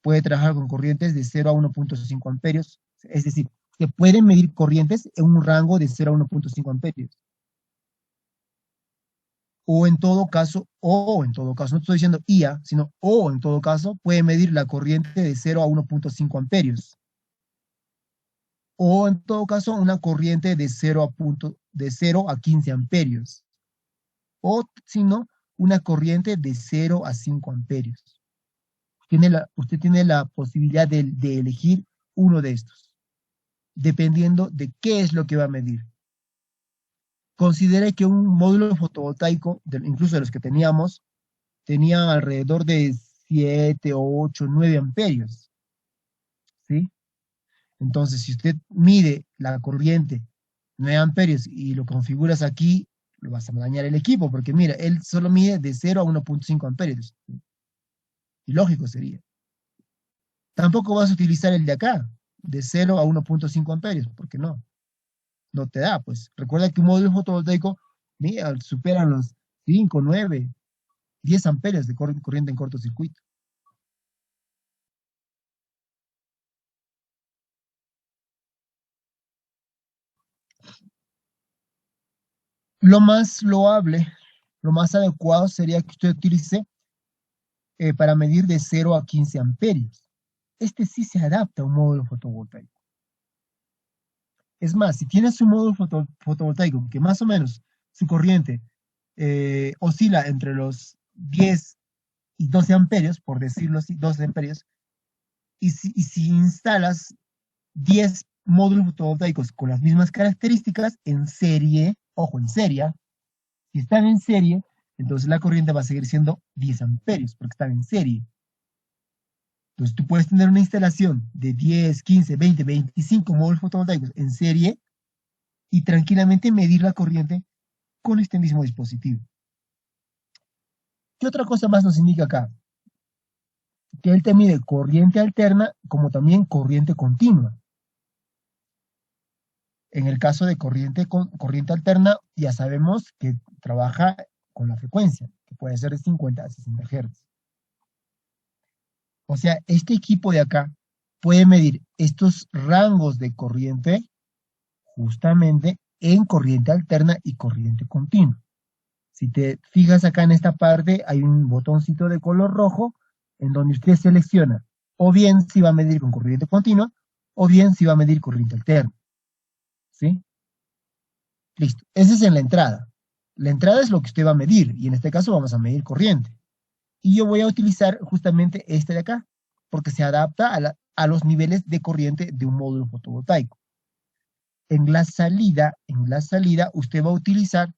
Puede trabajar con corrientes de 0 a 1.5 amperios, es decir, se pueden medir corrientes en un rango de 0 a 1.5 amperios. O en todo caso, no estoy diciendo IA, sino o en todo caso, puede medir la corriente de 0 a 1.5 amperios. O en todo caso, una corriente de 0 a 15 amperios. O si no, una corriente de 0 a 5 amperios. Usted tiene la posibilidad de elegir uno de estos, dependiendo de qué es lo que va a medir. Considere que un módulo fotovoltaico, incluso de los que teníamos, tenía alrededor de 7, 8, 9 amperios, ¿sí? Entonces, si usted mide la corriente 9 amperios y lo configuras aquí, lo vas a dañar el equipo, porque mira, él solo mide de 0 a 1.5 amperios. Y lógico sería. Tampoco vas a utilizar el de acá, de 0 a 1.5 amperios, porque no te da, pues. Recuerda que un módulo fotovoltaico, mira, superan los 5, 9, 10 amperios de corriente en cortocircuito. Lo más loable, lo más adecuado sería que usted utilice para medir de 0 a 15 amperios. Este sí se adapta a un módulo fotovoltaico. Es más, si tienes un módulo fotovoltaico que más o menos su corriente oscila entre los 10 y 12 amperios, por decirlo así, 12 amperios, y si instalas 10 módulos fotovoltaicos con las mismas características en serie, ojo, en serie, si están en serie, entonces la corriente va a seguir siendo 10 amperios, porque están en serie. Entonces tú puedes tener una instalación de 10, 15, 20, 25 módulos fotovoltaicos en serie y tranquilamente medir la corriente con este mismo dispositivo. ¿Qué otra cosa más nos indica acá? Que él te mide corriente alterna como también corriente continua. En el caso de corriente alterna, ya sabemos que trabaja con la frecuencia, que puede ser de 50 a 60 Hz. O sea, este equipo de acá puede medir estos rangos de corriente justamente en corriente alterna y corriente continua. Si te fijas acá en esta parte, hay un botoncito de color rojo en donde usted selecciona o bien si va a medir con corriente continua o bien si va a medir corriente alterna. ¿Sí? Listo. Esa es en la entrada. La entrada es lo que usted va a medir y en este caso vamos a medir corriente. Y yo voy a utilizar justamente este de acá porque se adapta a los niveles de corriente de un módulo fotovoltaico. En la salida usted va a utilizar,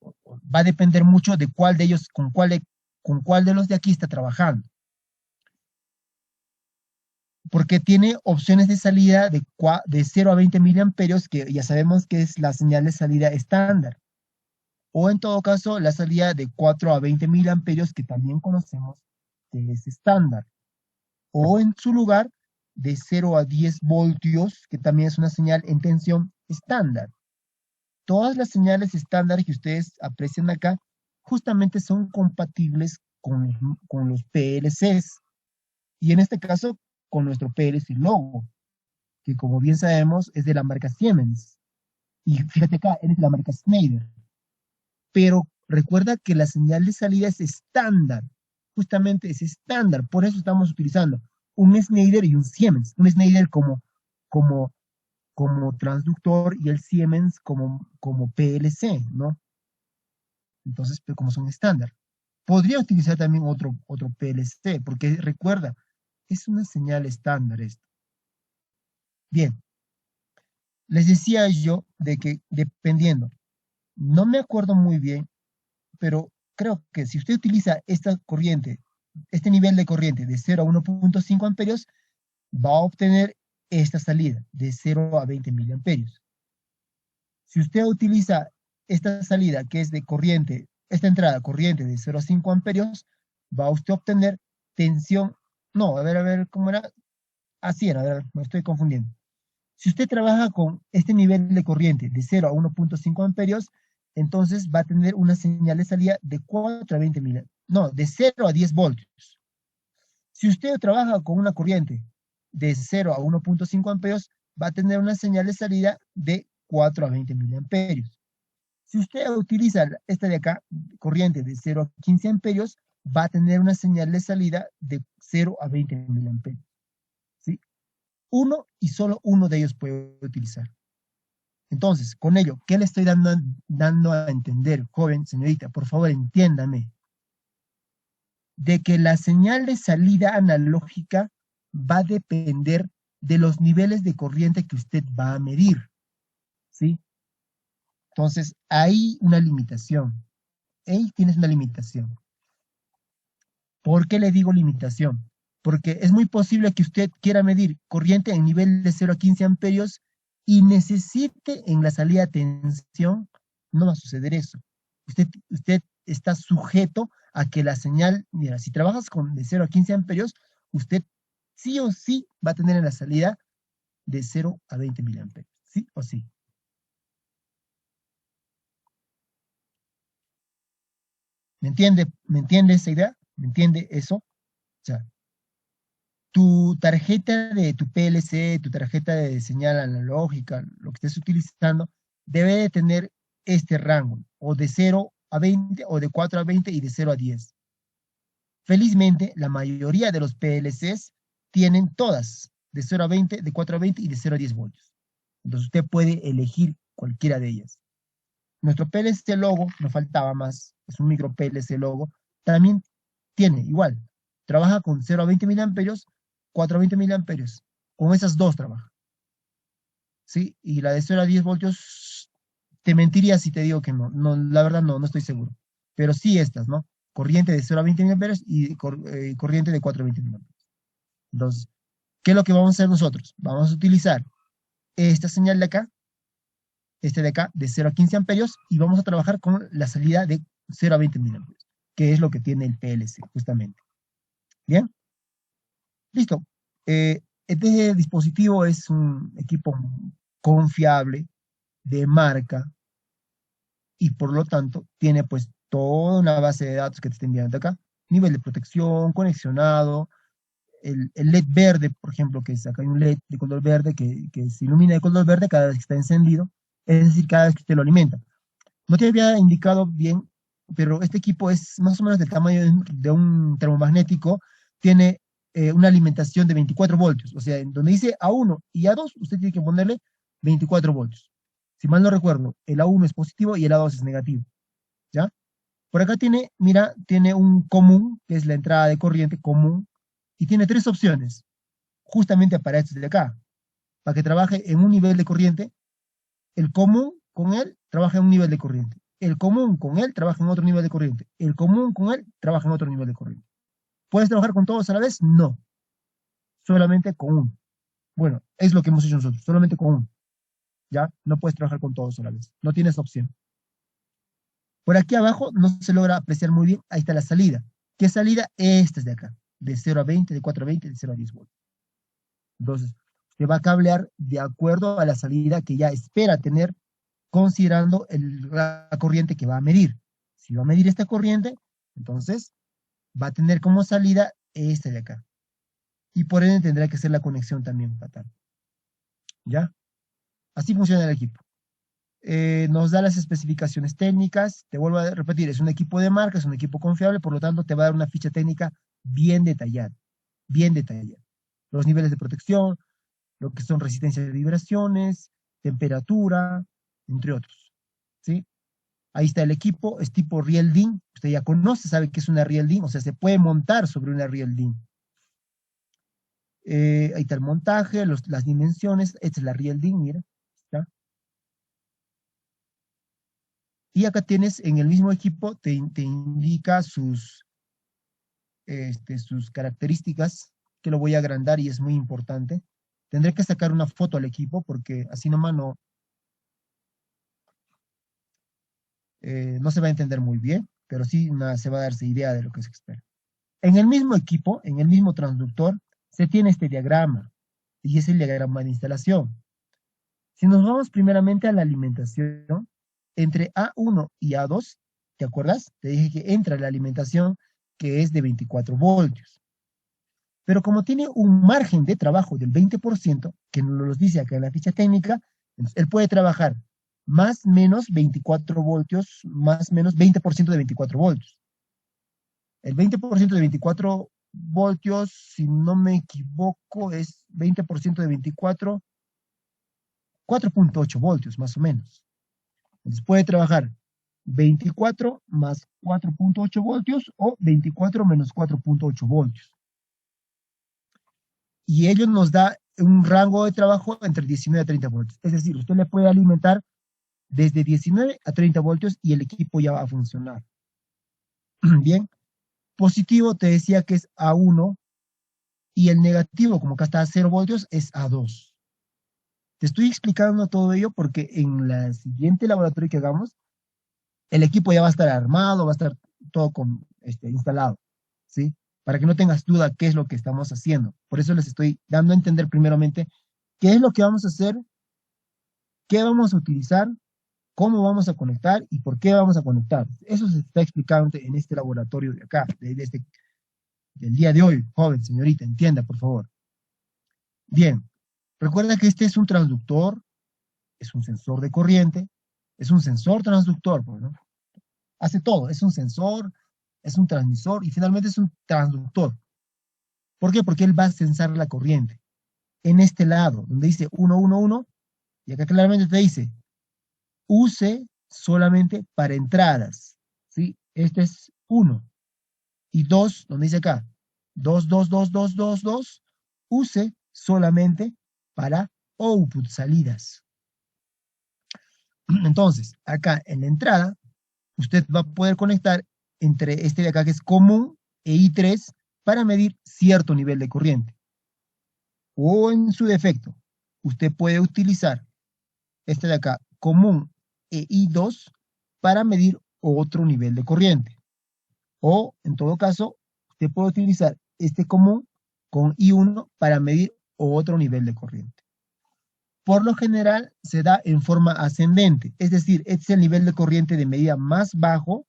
va a depender mucho de cuál de ellos, con cuál de los de aquí está trabajando. Porque tiene opciones de salida de 0 a 20 miliamperios, que ya sabemos que es la señal de salida estándar. O en todo caso, la salida de 4 a 20 miliamperios, que también conocemos que es estándar. O en su lugar, de 0 a 10 voltios, que también es una señal en tensión estándar. Todas las señales estándar que ustedes aprecian acá, justamente son compatibles con los PLCs. Y en este caso, con nuestro PLC Logo, que como bien sabemos es de la marca Siemens. Y fíjate acá, es de la marca Schneider. Pero recuerda que la señal de salida es estándar. Justamente es estándar. Por eso estamos utilizando un Schneider y un Siemens. Un Schneider como, como transductor y el Siemens como PLC, ¿no? Entonces, pero como son estándar. Podría utilizar también otro PLC, porque recuerda, es una señal estándar esto. Bien, les decía yo de que dependiendo, no me acuerdo muy bien, pero creo que si usted utiliza esta corriente, este nivel de corriente de 0 a 1.5 amperios, va a obtener esta salida de 0 a 20 miliamperios. Si usted utiliza esta salida que es de corriente, esta entrada corriente de 0 a 5 amperios, va a usted obtener tensión, no, a ver, ¿cómo era? Así era, a ver, me estoy confundiendo. Si usted trabaja con este nivel de corriente de 0 a 1.5 amperios, entonces va a tener una señal de salida de 4 a 20 mil, no, de 0 a 10 voltios. Si usted trabaja con una corriente de 0 a 1.5 amperios, va a tener una señal de salida de 4 a 20 miliamperios. Si usted utiliza esta de acá, corriente de 0 a 15 amperios, va a tener una señal de salida de 0 a 20 miliamperios. ¿Sí? Uno y solo uno de ellos puede utilizar. Entonces, con ello, ¿qué le estoy dando a entender, joven señorita? Por favor, entiéndame. De que la señal de salida analógica va a depender de los niveles de corriente que usted va a medir. ¿Sí? Entonces, hay una limitación. Ahí tienes una limitación. ¿Por qué le digo limitación? Porque es muy posible que usted quiera medir corriente en nivel de 0 a 15 amperios y necesite en la salida tensión. No va a suceder eso. Usted está sujeto a que la señal, mira, si trabajas con de 0 a 15 amperios, usted sí o sí va a tener en la salida de 0 a 20 miliamperios. Sí o sí. ¿Me entiende esa idea? ¿Me entiende eso? O sea, tu tarjeta de tu PLC, tu tarjeta de señal analógica, lo que estés utilizando, debe de tener este rango, o de 0 a 20, o de 4 a 20 y de 0 a 10. Felizmente, la mayoría de los PLCs tienen todas, de 0 a 20, de 4 a 20 y de 0 a 10 voltios. Entonces usted puede elegir cualquiera de ellas. Nuestro PLC Logo, nos faltaba más, es un micro PLC Logo, también tiene igual, trabaja con 0 a 20 miliamperios, 4 a 20 miliamperios, con esas dos trabaja, ¿sí? Y la de 0 a 10 voltios, te mentiría si te digo que no, no, la verdad no estoy seguro, pero sí estas, ¿no? Corriente de 0 a 20 miliamperios y corriente de 4 a 20 miliamperios. Entonces, ¿qué es lo que vamos a hacer nosotros? Vamos a utilizar esta señal de acá, este de acá, de 0 a 15 amperios, y vamos a trabajar con la salida de 0 a 20 miliamperios, que es lo que tiene el PLC, justamente. ¿Bien? Listo. Este dispositivo es un equipo confiable, de marca, y por lo tanto tiene pues toda una base de datos que te está enviando acá, nivel de protección, conexionado, el LED verde, por ejemplo, que es acá hay un LED de color verde que se ilumina de color verde cada vez que está encendido, es decir, cada vez que usted lo alimenta. No te había indicado bien, pero este equipo es más o menos del tamaño de un termomagnético, tiene una alimentación de 24 voltios, o sea, en donde dice A1 y A2, usted tiene que ponerle 24 voltios. Si mal no recuerdo, el A1 es positivo y el A2 es negativo, ¿ya? Por acá tiene, mira, tiene un común, que es la entrada de corriente común, y tiene tres opciones, justamente para estos de acá, para que trabaje en un nivel de corriente. El común con él trabaja en un nivel de corriente. El común con él trabaja en otro nivel de corriente. El común con él trabaja en otro nivel de corriente. ¿Puedes trabajar con todos a la vez? No, solamente con uno. Bueno, es lo que hemos hecho nosotros, solamente con uno. ¿Ya? No puedes trabajar con todos a la vez. No tienes opción. Por aquí abajo no se logra apreciar muy bien. Ahí está la salida. ¿Qué salida? Esta es de acá. De 0 a 20, de 4 a 20, de 0 a 10 voltios. Entonces, se va a cablear de acuerdo a la salida que ya espera tener, considerando la corriente que va a medir. Si va a medir esta corriente, entonces va a tener como salida esta de acá. Y por ende tendrá que hacer la conexión también fatal. ¿Ya? Así funciona el equipo. Nos da las especificaciones técnicas. Te vuelvo a repetir, es un equipo de marca, es un equipo confiable, por lo tanto te va a dar una ficha técnica bien detallada. Bien detallada. Los niveles de protección, lo que son resistencia de vibraciones, temperatura, entre otros. ¿Sí? Ahí está el equipo, es tipo Real DIN. Usted ya conoce, sabe que es una Real DIN, o sea, se puede montar sobre una Real DIN. Ahí está el montaje, las dimensiones. Esta es la Real DIN, mira. ¿Está? Y acá tienes en el mismo equipo, te indica sus características, que lo voy a agrandar y es muy importante. Tendré que sacar una foto al equipo porque así nomás no se va a entender muy bien, pero sí se va a darse idea de lo que se espera. En el mismo equipo, en el mismo transductor, se tiene este diagrama, y es el diagrama de instalación. Si nos vamos primeramente a la alimentación, entre A1 y A2, ¿te acuerdas? Te dije que entra la alimentación que es de 24 voltios. Pero como tiene un margen de trabajo del 20%, que nos lo dice acá en la ficha técnica, entonces él puede trabajar más menos 24 voltios, más menos 20% de 24 voltios. El 20% de 24 voltios, si no me equivoco, es 20% de 24, 4.8 voltios más o menos. Entonces puede trabajar 24 más 4.8 voltios o 24 menos 4.8 voltios. Y ello nos da un rango de trabajo entre 19 a 30 voltios. Es decir, usted le puede alimentar desde 19 a 30 voltios y el equipo ya va a funcionar. Bien, positivo te decía que es A1 y el negativo, como acá está a 0 voltios, es A2. Te estoy explicando todo ello porque en la siguiente laboratorio que hagamos, el equipo ya va a estar armado, va a estar todo instalado, ¿sí? Para que no tengas duda qué es lo que estamos haciendo. Por eso les estoy dando a entender primeramente qué es lo que vamos a hacer, qué vamos a utilizar, cómo vamos a conectar y por qué vamos a conectar. Eso se está explicando en este laboratorio de acá, del día de hoy. Joven, señorita, entienda, por favor. Bien, recuerda que este es un transductor, es un sensor de corriente, es un sensor transductor, pues, ¿no? Hace todo, es un sensor, es un transmisor y finalmente es un transductor. ¿Por qué? Porque él va a sensar la corriente. En este lado, donde dice 111, y acá claramente te dice, use solamente para entradas, ¿sí? Este es 1. Y 2, donde dice acá, 2, use solamente para output, salidas. Entonces, acá en la entrada, usted va a poder conectar entre este de acá que es común e I3 para medir cierto nivel de corriente. O en su defecto, usted puede utilizar este de acá, común e I2, para medir otro nivel de corriente. O, en todo caso, usted puede utilizar este común con I1 para medir otro nivel de corriente. Por lo general, se da en forma ascendente, es decir, este es el nivel de corriente de medida más bajo,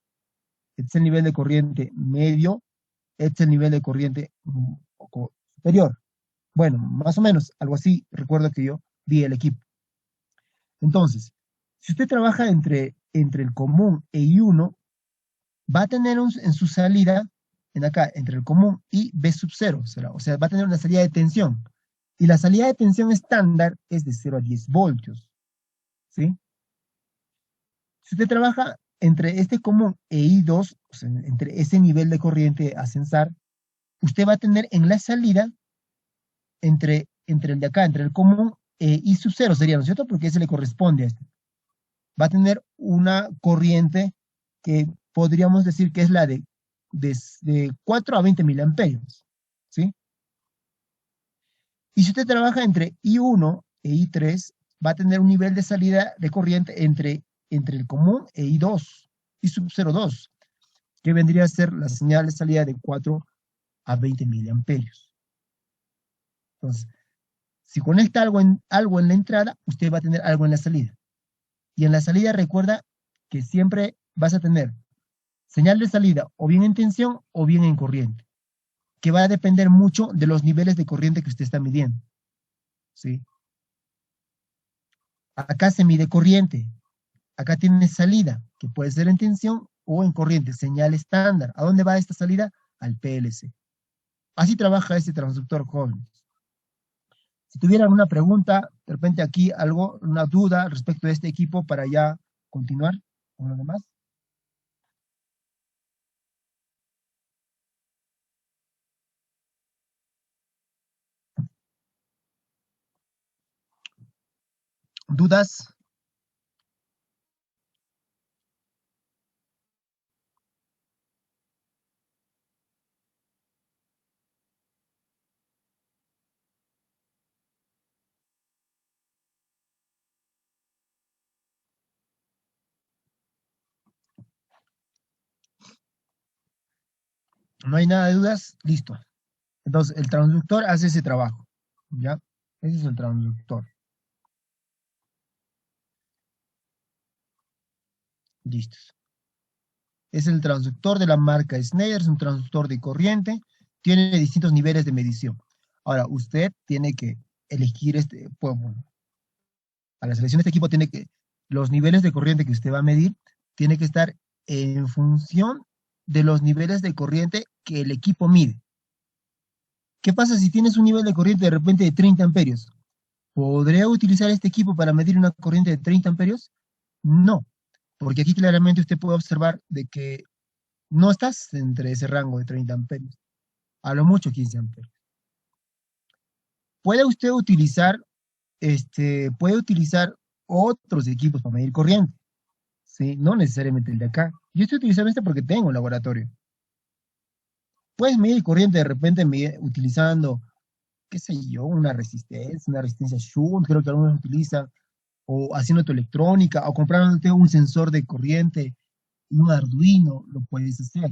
este es el nivel de corriente medio, este es el nivel de corriente superior. Bueno, más o menos, algo así, recuerdo que yo vi el equipo. Entonces, si usted trabaja entre el común e I1, va a tener en su salida, en acá, entre el común y B sub 0, o sea, va a tener una salida de tensión. Y la salida de tensión estándar es de 0 a 10 voltios, ¿sí? Si usted trabaja entre este común e I2, o sea, entre ese nivel de corriente a censar, usted va a tener en la salida, entre el de acá, entre el común e I sub 0 sería, ¿no es cierto? Porque ese le corresponde a este. Va a tener una corriente que podríamos decir que es la de 4 a 20 miliamperios, ¿sí? Y si usted trabaja entre I1 e I3, va a tener un nivel de salida de corriente entre el común e I2, I sub 02, que vendría a ser la señal de salida de 4 a 20 miliamperios. Entonces, si conecta algo en la entrada, usted va a tener algo en la salida. Y en la salida recuerda que siempre vas a tener señal de salida o bien en tensión o bien en corriente, que va a depender mucho de los niveles de corriente que usted está midiendo, ¿sí? Acá se mide corriente, acá tiene salida, que puede ser en tensión o en corriente, señal estándar. ¿A dónde va esta salida? Al PLC. Así trabaja este transductor joven. Si tuvieran una pregunta, de repente aquí algo, una duda respecto a este equipo para ya continuar con lo demás. ¿Dudas? ¿No hay nada de dudas? Listo. Entonces, el transductor hace ese trabajo, ¿ya? Ese es el transductor. Listo. Es el transductor de la marca Schneider, es un transductor de corriente, tiene distintos niveles de medición. Ahora, usted tiene que elegir pues, bueno, a la selección de este equipo tiene que, los niveles de corriente que usted va a medir, tiene que estar en función de los niveles de corriente que el equipo mide. ¿Qué pasa si tienes un nivel de corriente de repente de 30 amperios? ¿Podría utilizar este equipo para medir una corriente de 30 amperios? No, porque aquí claramente usted puede observar de que no estás entre ese rango de 30 amperios, a lo mucho 15 amperios. Puede usted utilizar, puede utilizar otros equipos para medir corriente, ¿sí? No necesariamente el de acá. Yo estoy utilizando este porque tengo un laboratorio. Puedes medir corriente de repente utilizando, qué sé yo, una resistencia Shunt, creo que algunos utilizan, o haciendo tu electrónica, o comprándote un sensor de corriente y un Arduino, lo puedes hacer.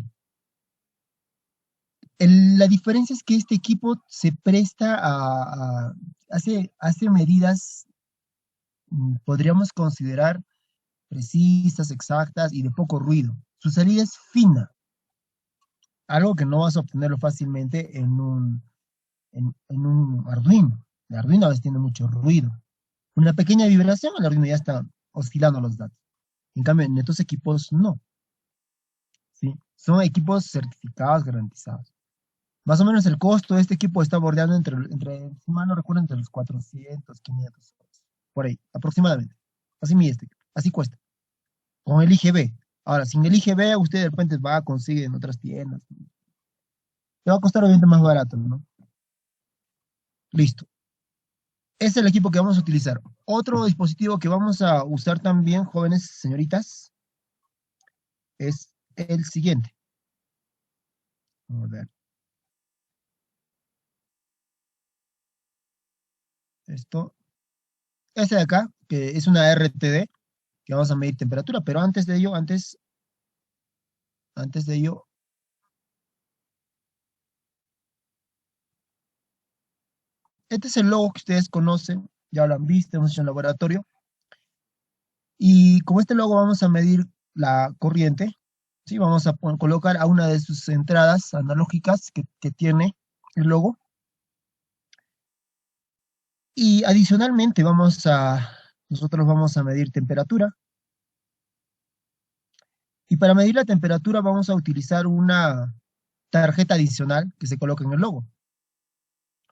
La diferencia es que este equipo se presta hace medidas, podríamos considerar precisas, exactas y de poco ruido. Su salida es fina, algo que no vas a obtenerlo fácilmente en un Arduino. El Arduino a veces tiene mucho ruido. Una pequeña vibración, el Arduino ya está oscilando los datos. En cambio, en estos equipos no, ¿sí? Son equipos certificados, garantizados. Más o menos el costo de este equipo está bordeando si mal no recuerdo, entre los 400, 500, por ahí, aproximadamente. Así mide así cuesta. Con el IGB. Ahora, sin el IGB, usted de repente va a conseguir en otras tiendas. Le va a costar obviamente más barato, ¿no? Listo. Ese es el equipo que vamos a utilizar. Otro dispositivo que vamos a usar también, jóvenes señoritas, es el siguiente. Vamos a ver. Esto. Este de acá, que es una RTD, que vamos a medir temperatura, pero antes de ello, este es el logo que ustedes conocen, ya lo han visto, hemos hecho en laboratorio, y con este logo vamos a medir la corriente, ¿sí? Vamos a colocar a una de sus entradas analógicas que tiene el logo, Y adicionalmente nosotros vamos a medir temperatura. Y para medir la temperatura vamos a utilizar una tarjeta adicional que se coloca en el logo,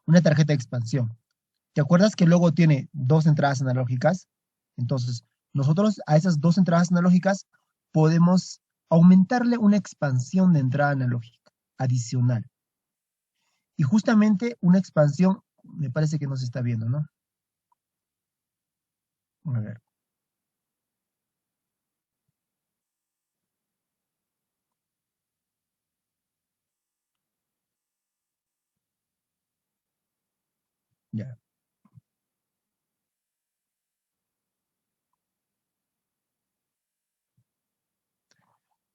una tarjeta de expansión. ¿Te acuerdas que el logo tiene dos entradas analógicas? Entonces, nosotros a esas dos entradas analógicas podemos aumentarle una expansión de entrada analógica adicional. Y justamente una expansión, me parece que no se está viendo, ¿no? A ver, ya.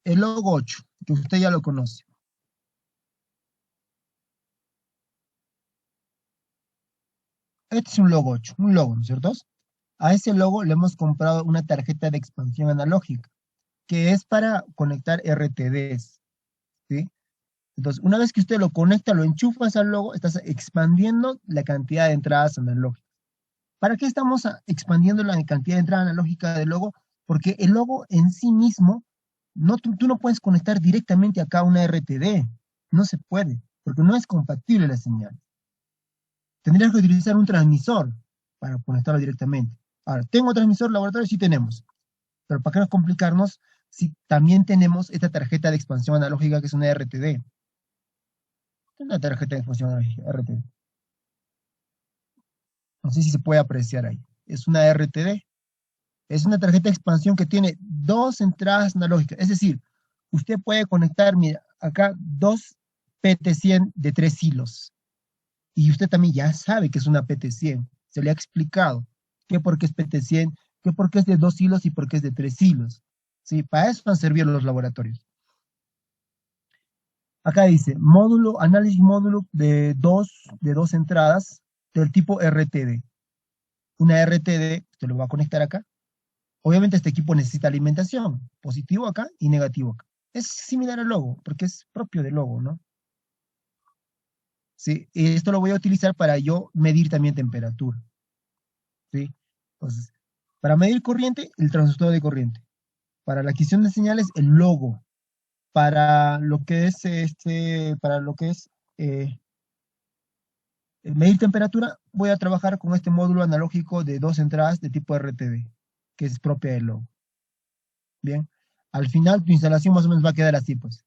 El logo 8, que usted ya lo conoce. Este es un logo 8, un logo, ¿no es cierto? A ese logo le hemos comprado una tarjeta de expansión analógica, que es para conectar RTDs, ¿sí? Entonces, una vez que usted lo conecta, lo enchufas al logo, estás expandiendo la cantidad de entradas analógicas. ¿Para qué estamos expandiendo la cantidad de entrada analógica del logo? Porque el logo en sí mismo, tú no puedes conectar directamente acá una RTD. No se puede, porque no es compatible la señal. Tendrías que utilizar un transmisor para conectarlo directamente. Ahora, ¿tengo transmisor laboratorio? Sí tenemos. Pero ¿para qué nos complicarnos si también tenemos esta tarjeta de expansión analógica que es una RTD? Una tarjeta de expansión analógica, RTD. No sé si se puede apreciar ahí. Es una RTD. Es una tarjeta de expansión que tiene dos entradas analógicas. Es decir, usted puede conectar, mira, acá dos PT100 de 3 hilos. Y usted también ya sabe que es una PT100. Se le ha explicado qué por qué es PT100, qué por qué es de 2 hilos y por qué es de 3 hilos. Sí, para eso han servido los laboratorios. Acá dice, análisis módulo de dos entradas del tipo RTD. Una RTD, usted lo va a conectar acá. Obviamente este equipo necesita alimentación, positivo acá y negativo acá. Es similar al logo, porque es propio del logo, ¿no? Sí, y esto lo voy a utilizar para yo medir también temperatura, ¿sí? Entonces, para medir corriente, el transductor de corriente. Para la adquisición de señales, el logo. Para lo que es medir temperatura, voy a trabajar con este módulo analógico de dos entradas de tipo RTD, que es propia del logo. Bien, al final tu instalación más o menos va a quedar así, pues.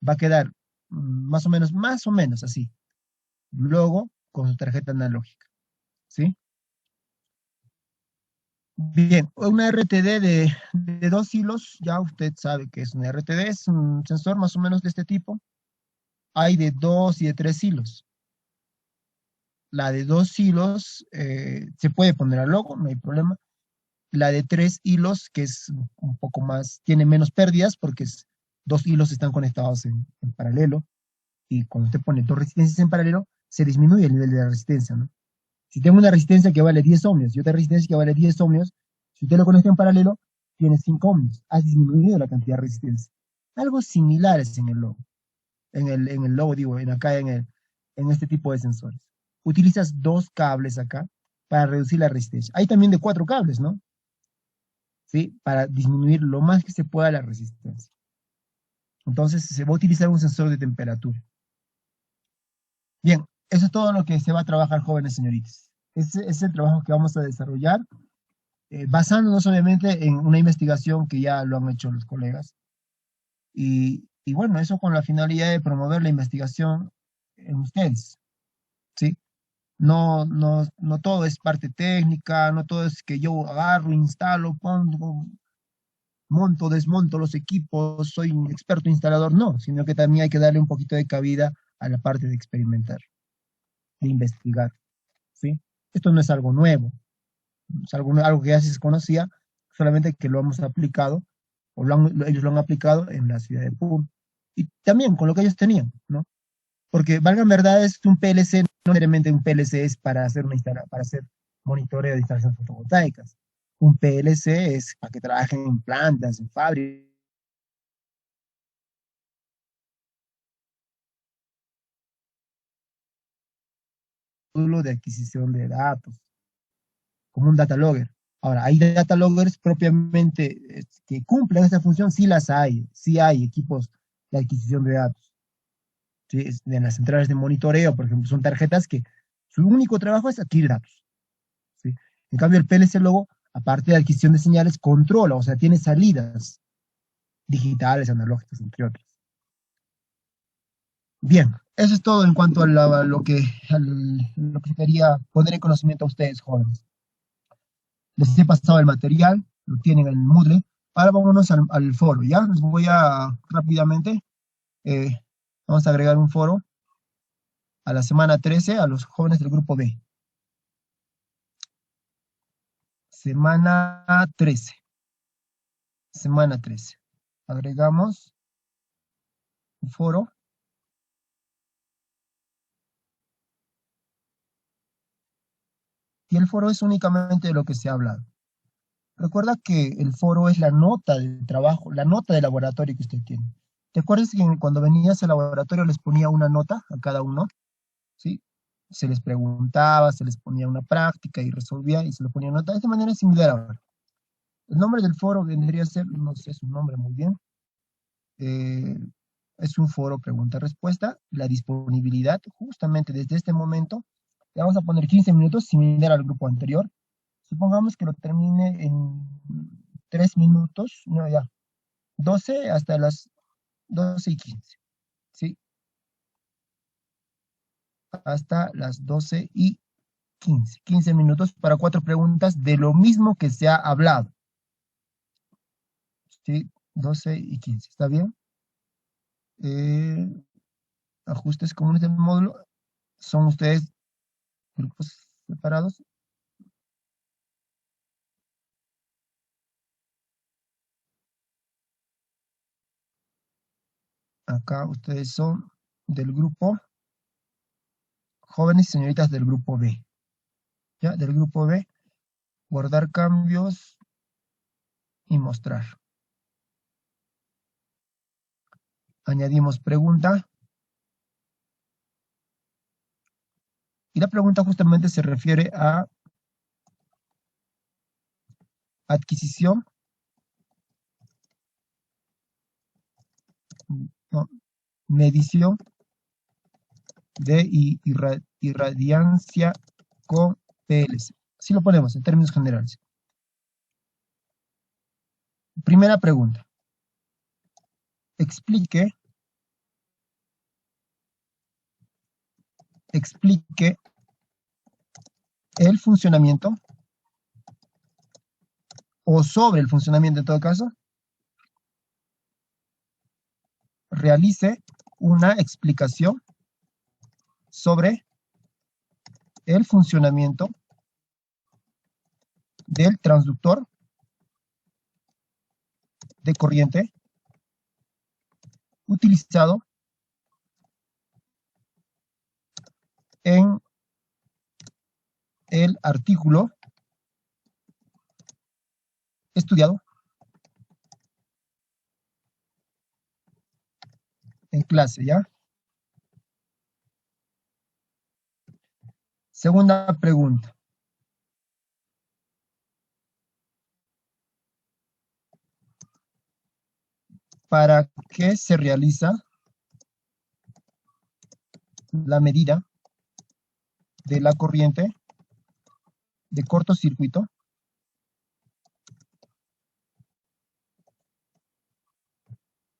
Va a quedar más o menos así. Logo con su tarjeta analógica, ¿sí? Bien, una RTD de 2 hilos, ya usted sabe que es una RTD, es un sensor más o menos de este tipo. Hay de 2 y de 3 hilos. La de 2 hilos se puede poner al logo, no hay problema. La de 3 hilos, que es un poco más, tiene menos pérdidas porque 2 hilos están conectados en paralelo y cuando usted pone dos resistencias en paralelo, se disminuye el nivel de la resistencia, ¿no? Si tengo una resistencia que vale 10 ohmios y otra resistencia que vale 10 ohmios, si usted lo conecta en paralelo, tiene 5 ohmios. Has disminuido la cantidad de resistencia. Algo similar es en el logo. En el logo, digo, acá en este tipo de sensores. Utilizas dos cables acá para reducir la resistencia. Hay también de 4 cables, ¿no? ¿Sí? Para disminuir lo más que se pueda la resistencia. Entonces se va a utilizar un sensor de temperatura. Bien, eso es todo lo que se va a trabajar, jóvenes señoritas. Ese es el trabajo que vamos a desarrollar, basándonos obviamente en una investigación que ya lo han hecho los colegas. Y bueno, eso con la finalidad de promover la investigación en ustedes, ¿sí? No, no, no todo es parte técnica, no todo es que yo agarro, instalo, pongo, monto, desmonto los equipos, soy un experto instalador, no, sino que también hay que darle un poquito de cabida a la parte de experimentar, de investigar, ¿sí? Esto no es algo nuevo, es algo que ya se conocía, solamente que lo hemos aplicado, ellos lo han aplicado en la ciudad de Puno. Y también con lo que ellos tenían, ¿no? Porque, valgan verdad, es un PLC, no necesariamente un PLC es para hacer monitoreo de instalaciones fotovoltaicas. Un PLC es para que trabajen en plantas, en fábricas. módulo de adquisición de datos, como un data logger. Ahora, hay data loggers propiamente que cumplen esta función, sí las hay, sí hay equipos de adquisición de datos. ¿Sí? En las centrales de monitoreo, por ejemplo, son tarjetas que su único trabajo es adquirir datos. ¿Sí? En cambio, el PLC luego, aparte de adquisición de señales, controla, o sea, tiene salidas digitales, analógicas, entre otras. Bien, eso es todo en cuanto a lo que quería poner en conocimiento a ustedes, jóvenes. Les he pasado el material, lo tienen en Moodle. Ahora vámonos al foro, ¿ya? Les voy a rápidamente, eh, vamos a agregar un foro a la semana 13 a los jóvenes del grupo B. Semana 13. Semana 13. Agregamos un foro. Y el foro es únicamente de lo que se ha hablado. Recuerda que el foro es la nota del trabajo, la nota de laboratorio que usted tiene. ¿Te acuerdas que cuando venías al laboratorio les ponía una nota a cada uno? ¿Sí? Se les preguntaba, se les ponía una práctica y resolvía y se le ponía nota. De esta manera es similar ahora. El nombre del foro vendría a ser, no sé su nombre muy bien, eh, es un foro pregunta-respuesta. La disponibilidad, justamente desde este momento, le vamos a poner 15 minutos similar al grupo anterior. Supongamos que lo termine en 3 minutos, no, ya, 12 hasta las 12:15, ¿sí? Hasta las 12:15. 15 minutos para 4 preguntas de lo mismo que se ha hablado, ¿sí? 12:15, ¿está bien? Eh, ajustes comunes del módulo. ¿Son ustedes grupos separados? Acá ustedes son del grupo jóvenes y señoritas del grupo B. ¿Ya? Del grupo B, guardar cambios y mostrar. Añadimos pregunta. Y la pregunta justamente se refiere a adquisición, no, medición de irradiancia con PLC. Así lo ponemos en términos generales. Primera pregunta. Explique, explique el funcionamiento o sobre el funcionamiento en todo caso. Realice una explicación sobre el funcionamiento del transductor de corriente utilizado en el artículo estudiado en clase, ¿ya? Segunda pregunta. ¿Para qué se realiza la medida de la corriente de cortocircuito?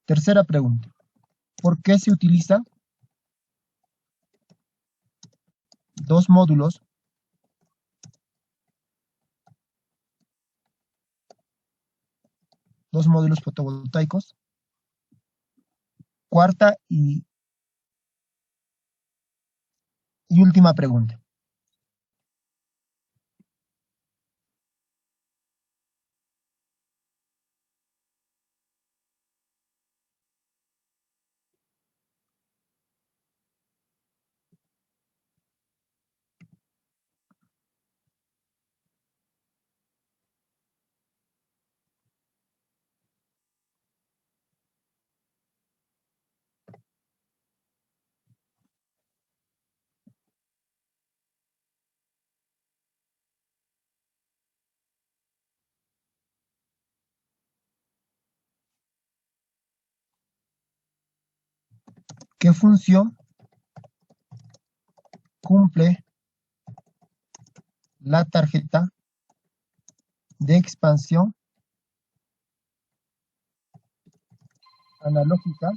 Tercera pregunta. ¿Por qué se utilizan dos módulos fotovoltaicos? Cuarta y última pregunta. ¿Qué función cumple la tarjeta de expansión analógica